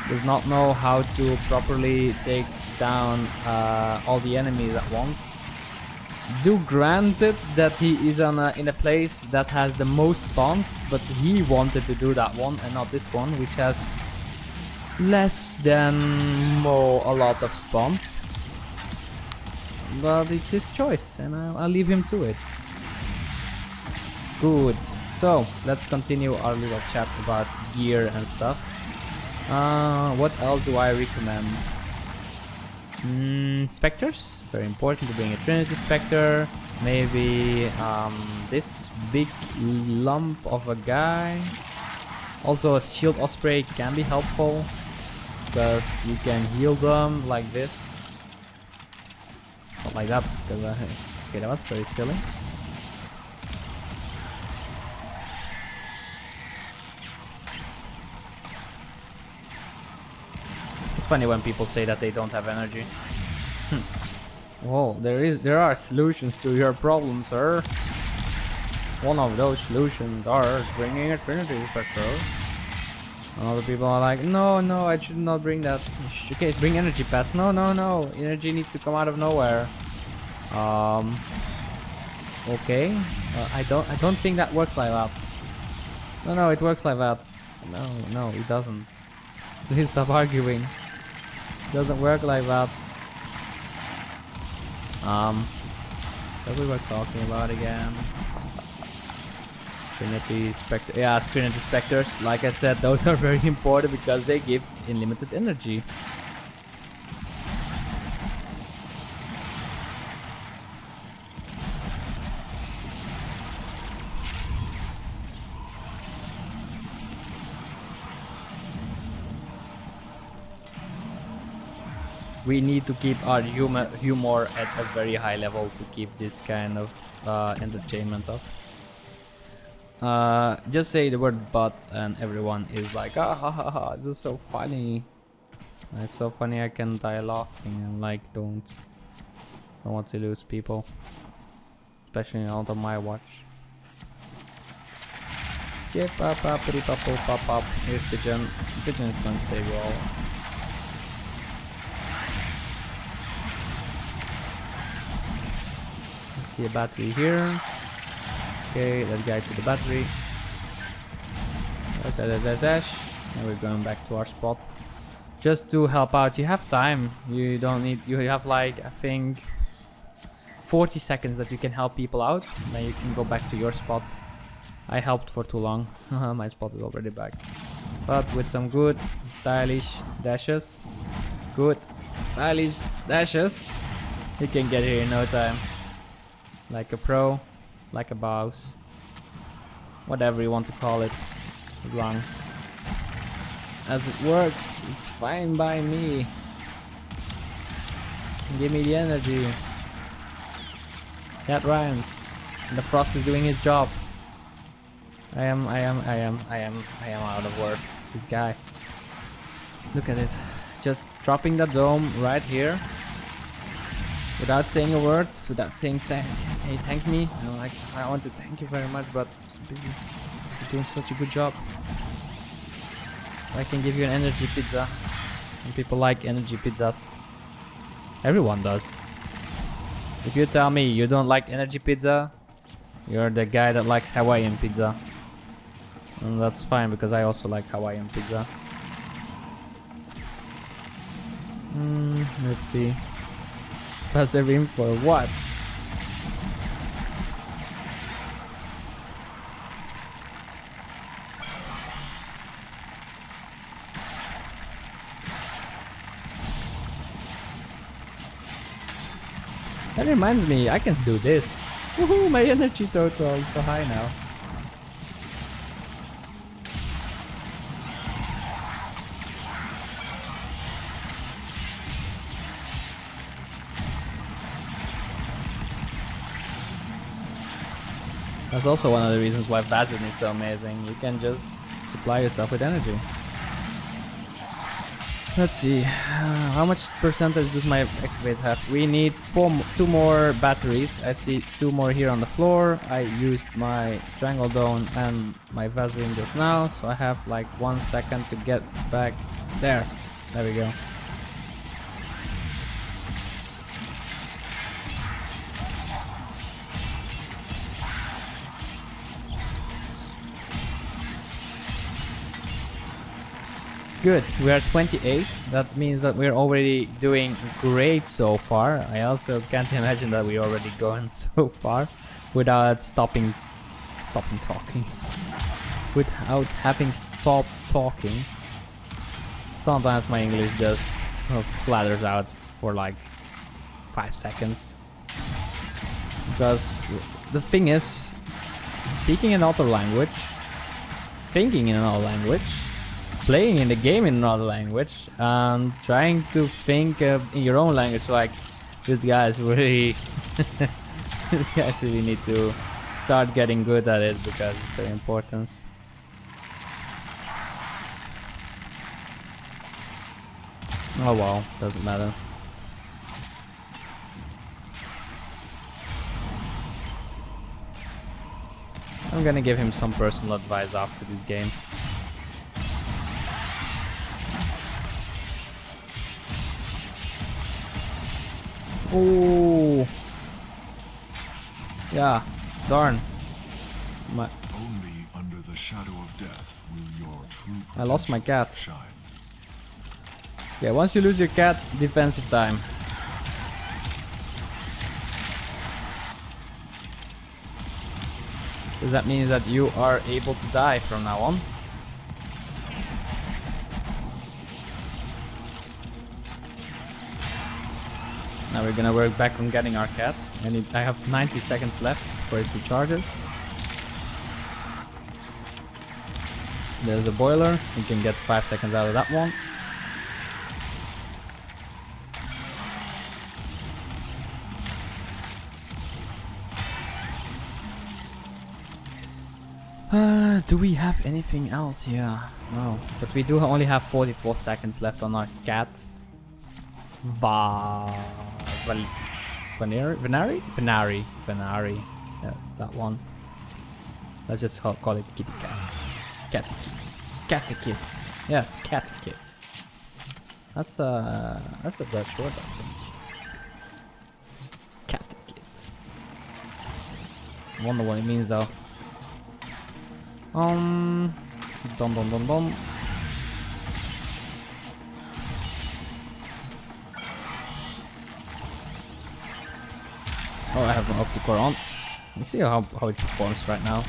does not know how to properly take down all the enemies at once. Do granted that he is in a place that has the most spawns, but he wanted to do that one and not this one, which has less than a lot of spawns. But it's his choice, and I'll leave him to it. Good. So let's continue our little chat about gear and stuff. What else do I recommend? Specters, very important to bring a Trinity Spectre. Maybe this big lump of a guy. Also a Shield Osprey can be helpful, because you can heal them like this. Not like that, because okay, that was very silly. It's funny when people say that they don't have energy. Well, there are solutions to your problem, sir. One of those solutions are bringing a Trinity Spectre. And other people are like, no, I should not bring that. Okay, bring energy pads. No, energy needs to come out of nowhere. Okay. I don't think that works like that. No, it works like that. No, it doesn't. Please stop arguing. It doesn't work like that. What we were talking about again? Trinity Spectre. Yeah, Trinity Spectres. Like I said, those are very important because they give unlimited energy. We need to keep our humor at a very high level to keep this kind of entertainment up. Just say the word "but" and everyone is like, ah ha ha ha, this is so funny. It's so funny I can die laughing, and like don't want to lose people, especially out of my watch. Skip up up pop up. Here's Pigeon. Pigeon is going to save you all. See a battery here. Okay, let's get to the battery. Dash. And we're going back to our spot. Just to help out, you have time. You don't need. You have like I think 40 seconds that you can help people out. Then you can go back to your spot. I helped for too long. My spot is already back. But with some good stylish dashes, you can get here in no time. Like a pro, like a boss, whatever you want to call it, as long as it works, it's fine by me. Give me the energy. That rhymes. And the frost is doing his job. I am out of words. This guy. Look at it. Just dropping the dome right here. Without saying a word, without saying thank, hey, thank me. You know, like, I want to thank you very much, but I'm so busy. You're doing such a good job. I can give you an energy pizza. And people like energy pizzas. Everyone does. If you tell me you don't like energy pizza, you're the guy that likes Hawaiian pizza. And that's fine because I also like Hawaiian pizza. Let's see. That's a rim for what? That reminds me, I can do this. Woohoo, my energy total is so high now. That's also one of the reasons why Vazen is so amazing. You can just supply yourself with energy. Let's see, how much percentage does my excavate have? We need 2 more batteries. I see 2 more here on the floor. I used my triangle dome and my Vaseline just now, so I have like 1 second to get back there. There we go. Good, we are 28. That means that we're already doing great so far. I also can't imagine that we're already going so far without stopping talking. Without having stopped talking. Sometimes my English just flatters out for like 5 seconds. Because the thing is, speaking another language, thinking in another language, playing in the game in another language, and trying to think in your own language, like, these guys really these guys really need to start getting good at it because it's very important. Oh well, doesn't matter. I'm gonna give him some personal advice after this game. Oh, yeah, darn. Only under the shadow of death will your true I lost my potential cat. shine. Yeah, once you lose your cat, defensive time. Does that mean that you are able to die from now on? Now we're gonna work back on getting our cat. And I have 90 seconds left for it to charges. There's a boiler. You can get 5 seconds out of that one. Do we have anything else here? No, but we do only have 44 seconds left on our cat. Venari. Yes, that one. Let's just call it kitty cat. Catty kit. Yes, catty kit. That's a Dutch word, I think. Catty kit. I wonder what it means though. Dum dum dum dum. Oh, I have an Opticore on. You see how it performs right now.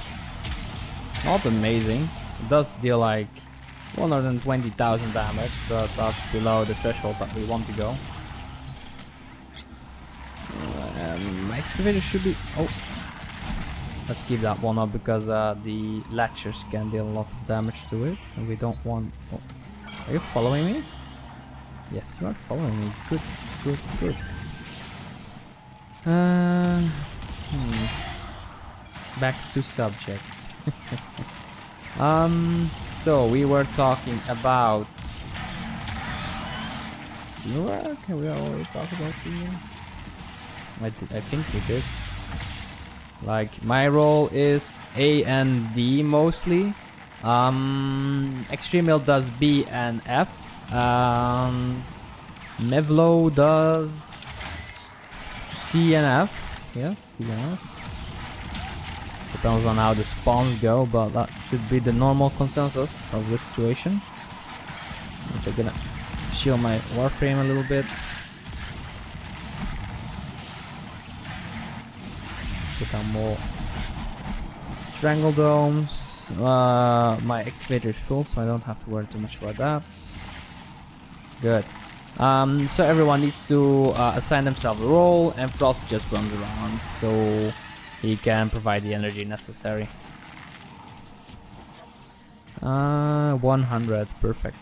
Not amazing. It does deal like 120,000 damage, but that's below the threshold that we want to go. My excavator should be... Oh. Let's keep that one up because the latchers can deal a lot of damage to it, and we don't want... Oh. Are you following me? Yes, you are following me. Good, good, good. Back to subjects. So we were talking about teamwork. Can we already talk about teamwork? I think we did. Like my role is A and D mostly. Extremel does B and F, and Mevlo does C and F. Yes, C and F. Depends on how the spawns go, but that should be the normal consensus of this situation. So I'm gonna shield my Warframe a little bit. Put on more Strangle Domes. My excavator is full, so I don't have to worry too much about that. Good. So everyone needs to assign themselves a role, and Frost just runs around, so he can provide the energy necessary. 100, perfect.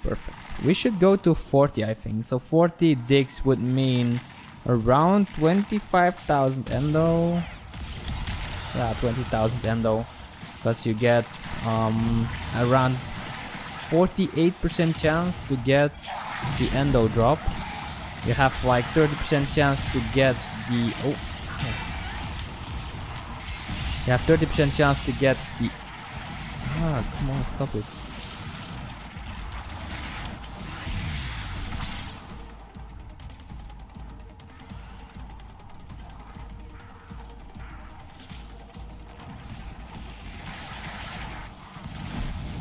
We should go to 40, I think. So 40 digs would mean around 25,000 endo. Yeah, 20,000 endo. Plus you get around 48% chance to get the endo drop. You have like 30% chance to get the... Oh. You have 30% chance to get the... Ah, come on, stop it.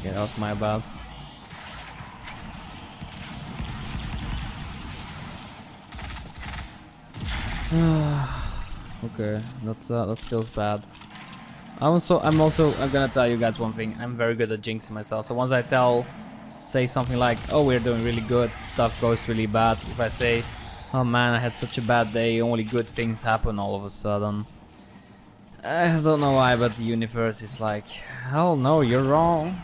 Okay, that was my bad. Okay, that feels bad. I'm gonna tell you guys one thing. I'm very good at jinxing myself. So once I say something like, "Oh, we're doing really good," stuff goes really bad. If I say, Oh man, I had such a bad day. Only good things happen all of a sudden. I don't know why, but the universe is like, hell no, you're wrong.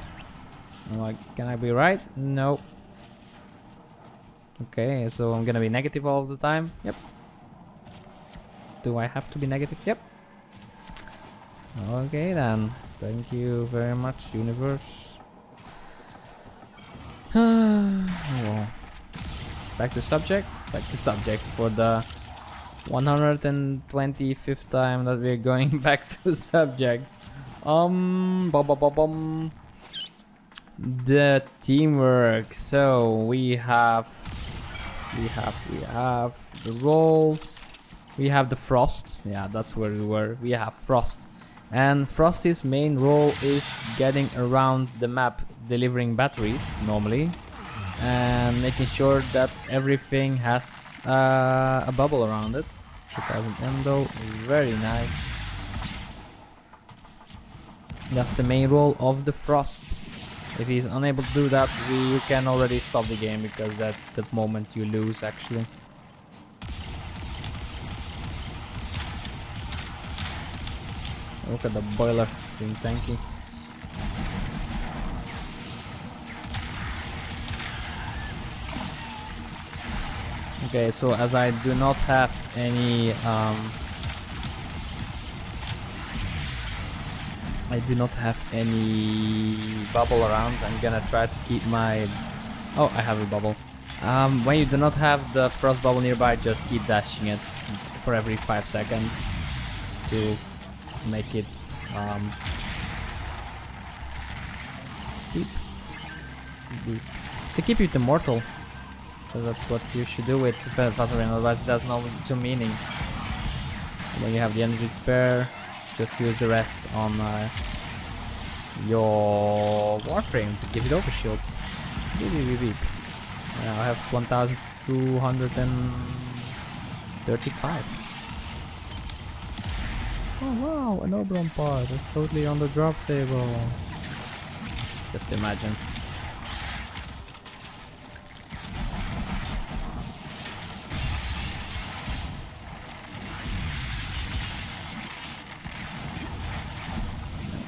I'm like, can I be right? No. Okay, so I'm gonna be negative all of the time. Yep. Do I have to be negative? Yep. Okay then. Thank you very much, universe. Well, back to subject. Back to subject for the 125th time that we're going back to subject. Bum, bum, bum, bum. The teamwork. So we have the rolls. We have the Frost. Yeah, that's where we were. We have Frost. And Frosty's main role is getting around the map, delivering batteries normally, and making sure that everything has a bubble around it. 2000 endo, very nice. That's the main role of the Frost. If he's unable to do that, you can already stop the game, because that's the moment you lose actually. Look at the boiler being tanky. Okay, so as I do not have any bubble around, I'm gonna try to keep my... Oh, I have a bubble. When you do not have the frost bubble nearby, just keep dashing it for every 5 seconds to make it beep. Beep. To keep it immortal, because that's what you should do with Vaseline, otherwise it has no true meaning. When you have the energy spare, just use the rest on your Warframe to give it overshields. Beep, beep, beep, beep. I have 1235. Oh wow, an Oberon part. That's totally on the drop table. Just imagine.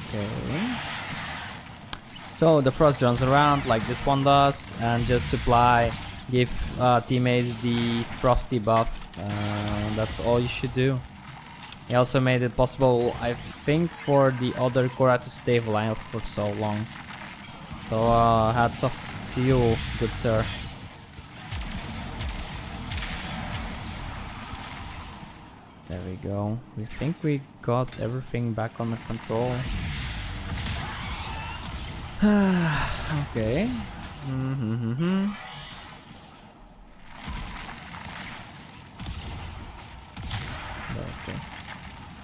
Okay. So the frost jumps around like this one does, and just give teammates the frosty buff. That's all you should do. He also made it possible, I think, for the other Korra to stay alive for so long. So hats off to you, good sir. There we go. We think we got everything back under control. Okay. Okay.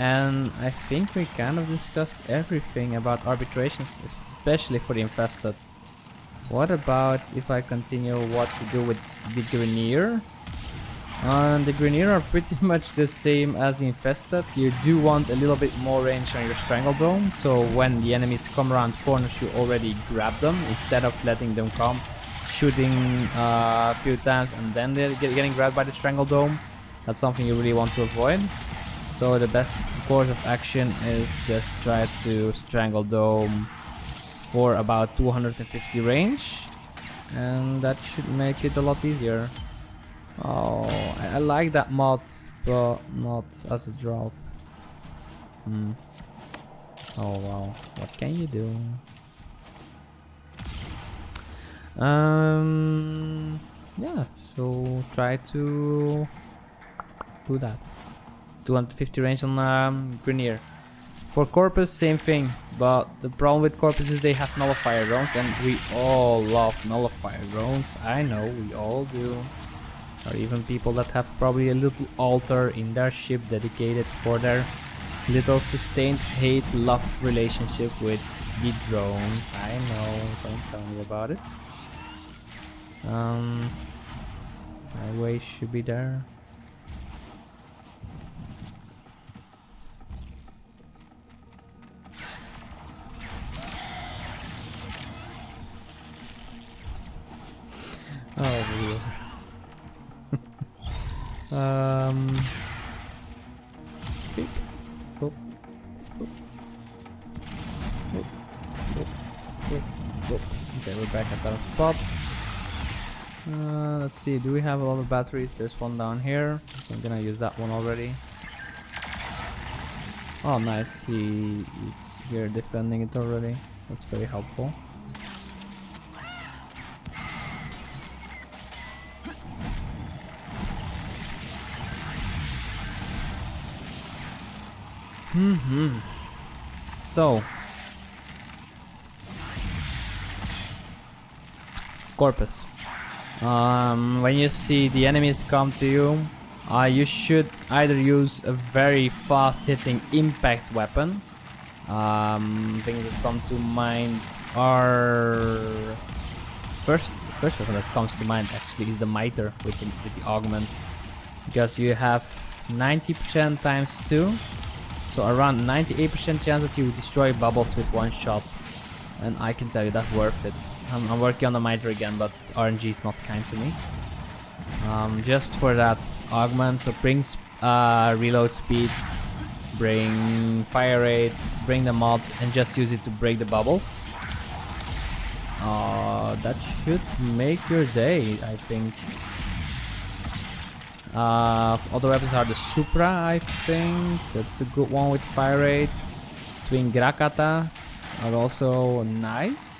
And I think we kind of discussed everything about arbitrations, especially for the Infested. What about if I continue what to do with the Grineer? The Grineer are pretty much the same as the Infested. You do want a little bit more range on your Strangle Dome, so when the enemies come around corners you already grab them, instead of letting them come, shooting a few times and then they're getting grabbed by the Strangle Dome. That's something you really want to avoid. So the best course of action is just try to Strangle Dome for about 250 range, and that should make it a lot easier. Oh, I like that mod, but not as a drop. Oh wow, what can you do? Yeah, so try to do that. 250 range on Grineer. For Corpus, same thing, but the problem with Corpus is they have nullifier drones, and we all love nullifier drones. I know, we all do. Or even people that have probably a little altar in their ship dedicated for their little sustained hate-love relationship with the drones. I know, don't tell me about it. My way should be there. Oh, Beep. Boop. Boop. Boop. Boop. Boop. Boop. Okay, we're back at our spot. Let's see, do we have a lot of batteries? There's one down here, so I'm gonna use that one already. Oh nice, he is here defending it already. That's very helpful. So Corpus. When you see the enemies come to you, you should either use a very fast hitting impact weapon. Things that come to mind are first weapon that comes to mind actually is the Mitre with the augment, because you have 90% times 2, so around 98% chance that you destroy bubbles with one shot, and I can tell you that's worth it. I'm working on the Mitre again, but RNG is not kind to me. Just for that augment, so brings reload speed, bring fire rate, bring the mod, and just use it to break the bubbles. That should make your day, I think. Other weapons are the Supra, I think. That's a good one with fire rate. Twin Grakatas are also nice.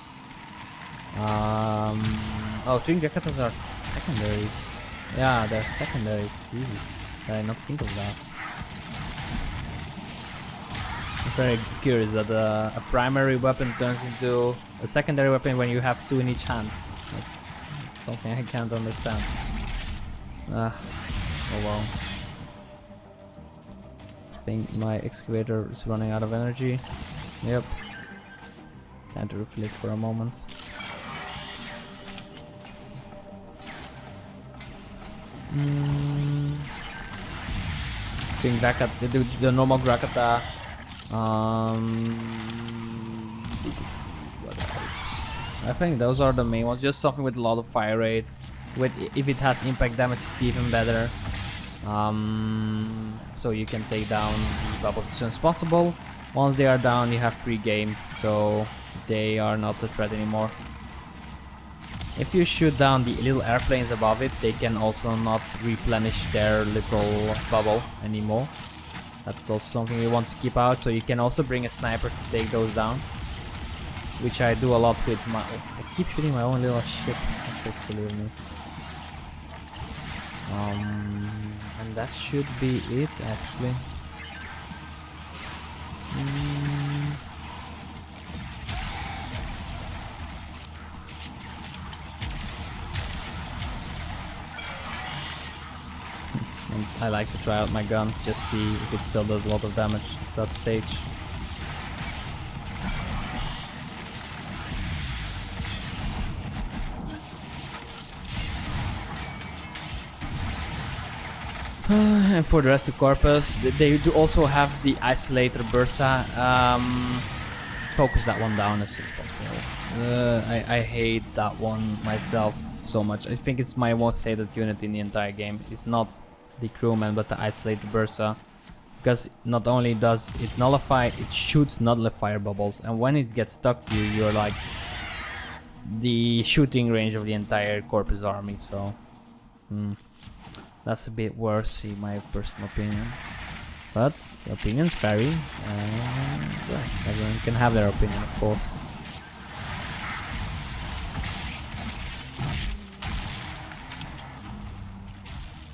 Oh, Twin Grakatas are secondaries. Yeah, they're secondaries. Jesus, I did not think of that. It's very curious that a primary weapon turns into a secondary weapon when you have 2 in each hand. That's something I can't understand. Oh well. I think my excavator is running out of energy. Yep. Can't refill it for a moment. Think back at the normal Grakata. What else? I think those are the main ones. Just something with a lot of fire rate. With if it has impact damage, it's even better. So you can take down the bubbles as soon as possible. Once they are down, you have free game, so they are not a threat anymore. If you shoot down the little airplanes above it, they can also not replenish their little bubble anymore. That's also something you want to keep out, so you can also bring a sniper to take those down. Which I do a lot with my... I keep shooting my own little ship. That's so silly of me. And that should be it, actually. I like to try out my gun, just see if it still does a lot of damage at that stage. And for the rest of Corpus, they do also have the Isolator Bursa. Focus that one down as soon as possible. I hate that one myself so much. I think it's my most hated unit in the entire game. It's not the crewman, but the Isolator Bursa, because not only does it nullify, it shoots nullifier bubbles, and when it gets stuck to you, you're like the shooting range of the entire Corpus army. So that's a bit worse, in my personal opinion, but the opinions vary, and yeah, everyone can have their opinion, of course.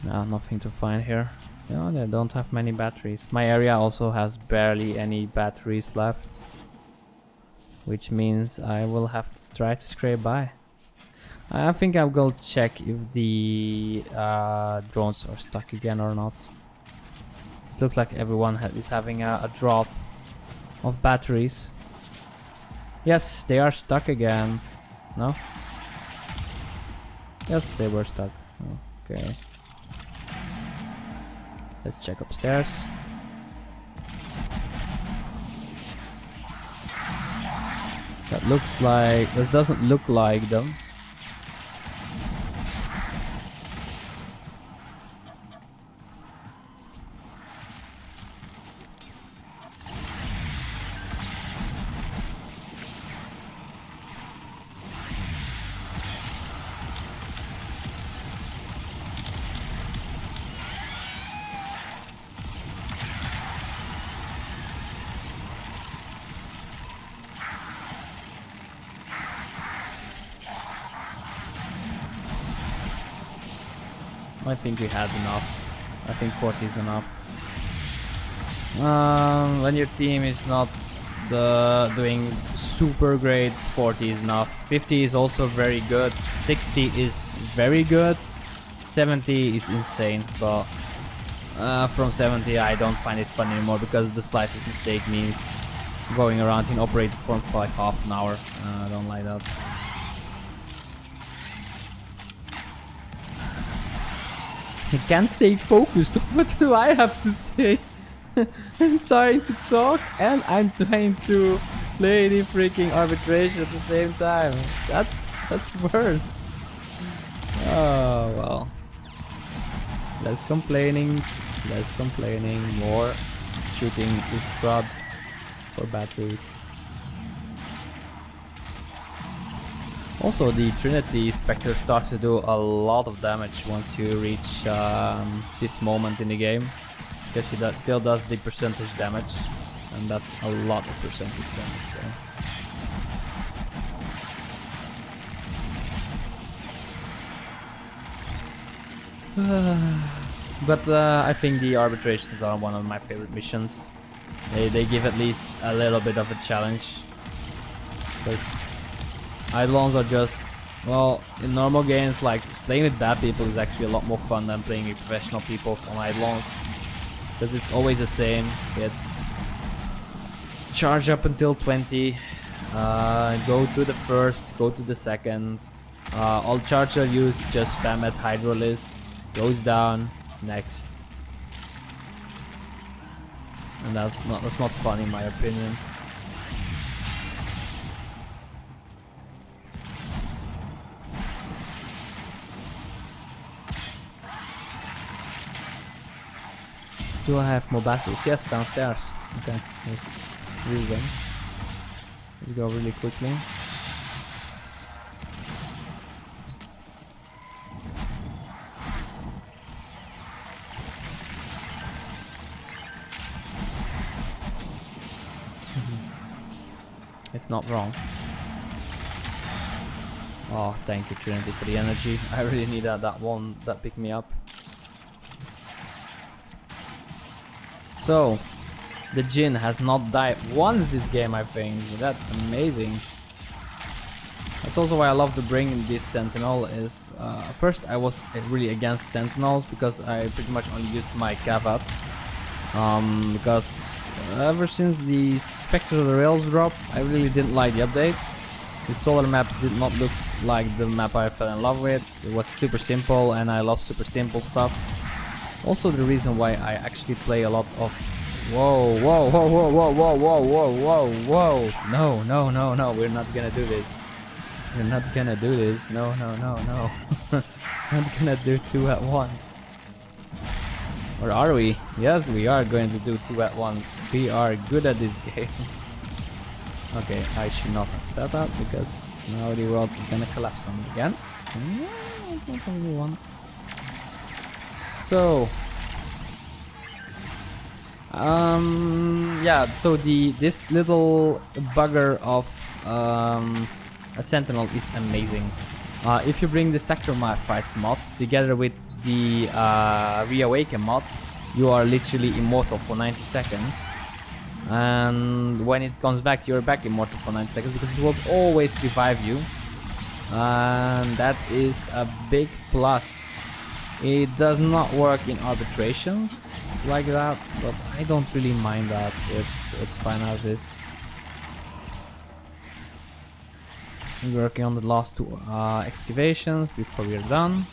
No, nothing to find here. No, they don't have many batteries. My area also has barely any batteries left, which means I will have to try to scrape by. I think I'll go check if the drones are stuck again or not. It looks like everyone is having a drought of batteries. Yes, they are stuck again. No? Yes, they were stuck. Okay. Let's check upstairs. That looks like... That doesn't look like them. I think we had enough. I think 40 is enough. When your team is not doing super great, 40 is enough. 50 is also very good. 60 is very good. 70 is insane, but from 70 I don't find it fun anymore because the slightest mistake means going around in operator form for like half an hour. I don't like that. I can't stay focused. What do I have to say? I'm trying to talk and I'm trying to play the freaking arbitration at the same time. That's worse. Oh well. Less complaining, more shooting this crowd for batteries. Also, the Trinity Spectre starts to do a lot of damage once you reach this moment in the game, because she still does the percentage damage, and that's a lot of percentage damage. So. But I think the arbitrations are one of my favorite missions. They give at least a little bit of a challenge, because Eidolons are just, well, in normal games, like playing with bad people is actually a lot more fun than playing with professional people on Eidolons, because it's always the same. It's charge up until 20, go to the first, go to the second, all charge are used, just spam at Hydro list, goes down, next. And that's not fun in my opinion. Do I have more batteries? Yes, downstairs. Okay, let's use them. Let's go really quickly. It's not wrong. Oh, thank you Trinity for the energy. I really need that one that picked me up. So, the Jinn has not died once this game, I think. That's amazing. That's also why I love to bring this Sentinel. Is first I was really against Sentinels because I pretty much only used my Cavat. Because ever since the Spectre of the Rails dropped, I really didn't like the update. The solar map did not look like the map I fell in love with. It was super simple and I love super simple stuff. Also the reason why I actually play a lot of... Whoa, whoa, whoa, whoa, whoa, whoa, whoa, whoa, whoa, whoa. No, no, no, no, we're not gonna do this. We're not gonna do this. No, no, no, no. Not gonna do two at once. Or are we? Yes, we are going to do two at once. We are good at this game. Okay, I should not have said that because now the world is gonna collapse on me again. Yeah, that's not what we want. So, yeah. So this little bugger of a Sentinel is amazing. If you bring the Sacrifice mod together with the Reawaken mod, you are literally immortal for 90 seconds. And when it comes back, you're back immortal for 90 seconds because it will always revive you. And that is a big plus. It does not work in arbitrations like that, but I don't really mind that. It's fine as is. We're working on the last two excavations before we're done.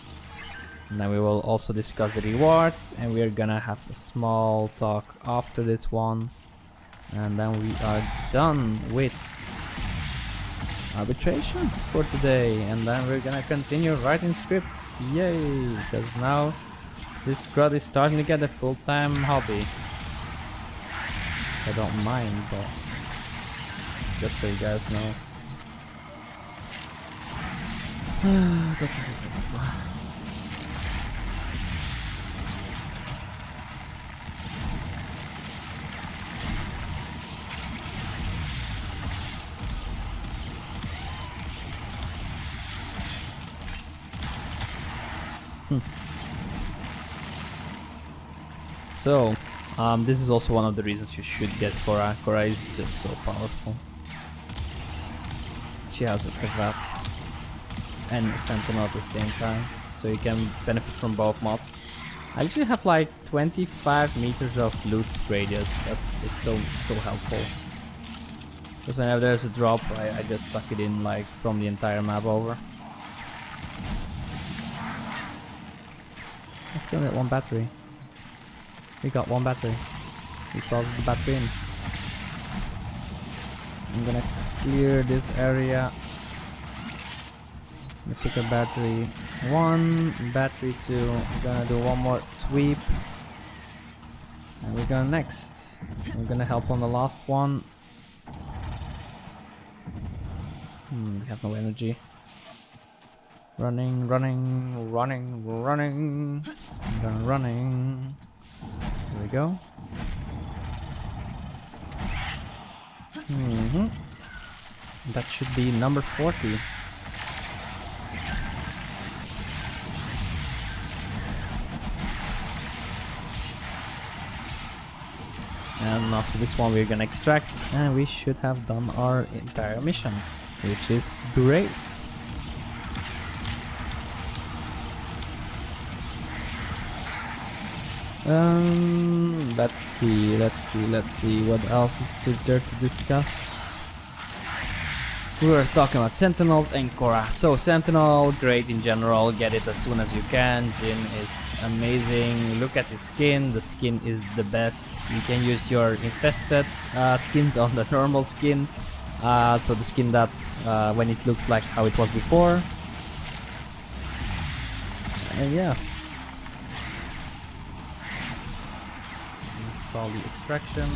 And then we will also discuss the rewards, and we're gonna have a small talk after this one. And then we are done with arbitrations for today, and then we're gonna continue writing scripts. Yay! Because now this crowd is starting to get a full-time hobby. I don't mind, but just so you guys know. So, this is also one of the reasons you should get Cora. Cora is just so powerful. She has a Privat and the Sentinel at the same time, so you can benefit from both mods. I actually have like 25 meters of loot radius. It's so helpful. Because whenever there's a drop, I just suck it in like from the entire map over. I still need one battery. We got one battery. We started the battery in. I'm gonna clear this area. I'm gonna pick a battery 1, battery 2. I'm gonna do one more sweep. And we're going next. We're gonna help on the last one. We have no energy. Running. I'm gonna running. Here we go. That should be number 40. And after this one we're gonna extract, and we should have done our entire mission, which is great. Let's see what else is there to discuss. We were talking about Sentinels and Cora. So Sentinel, great in general, get it as soon as you can. Jin is amazing. Look at the skin is the best. You can use your Infested skins on the normal skin. So the skin that's when it looks like how it was before. And yeah. Install the extraction.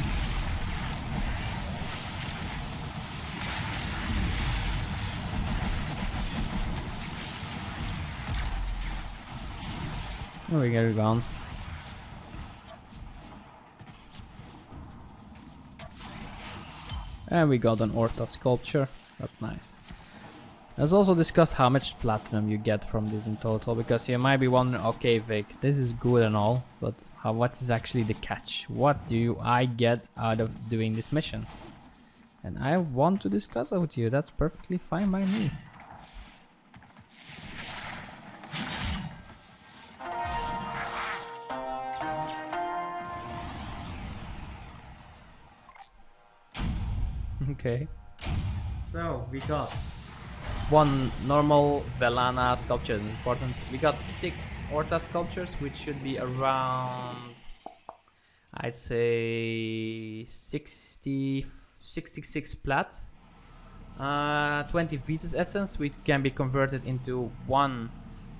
Oh, we get it gone. And we got an Orta sculpture. That's nice. Let's also discuss how much platinum you get from this in total, because you might be wondering, okay Vic, this is good and all, but what is actually the catch? What do I get out of doing this mission? And I want to discuss it with you. That's perfectly fine by me. Okay. So we got one normal Velana sculpture, important. We got 6 Orta sculptures, which should be around, I'd say 66 plat. 20 Vitus essence, which can be converted into 1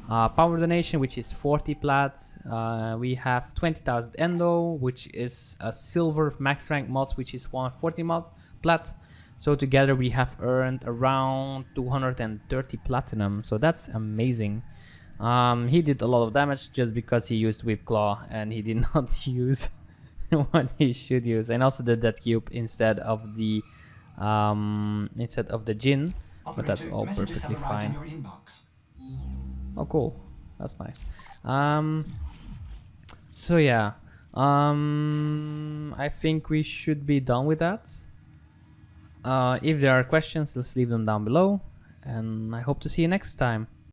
power donation, which is 40 plat. We have 20,000 endo, which is a silver max rank mod, which is 140 plat. So together we have earned around 230 platinum. So that's amazing. He did a lot of damage just because he used Whip Claw and he did not use what he should use. And also the Death Cube instead of the Jin. But that's all perfectly fine. Oh cool, that's nice. So yeah, I think we should be done with that. If there are questions, let's leave them down below, and I hope to see you next time.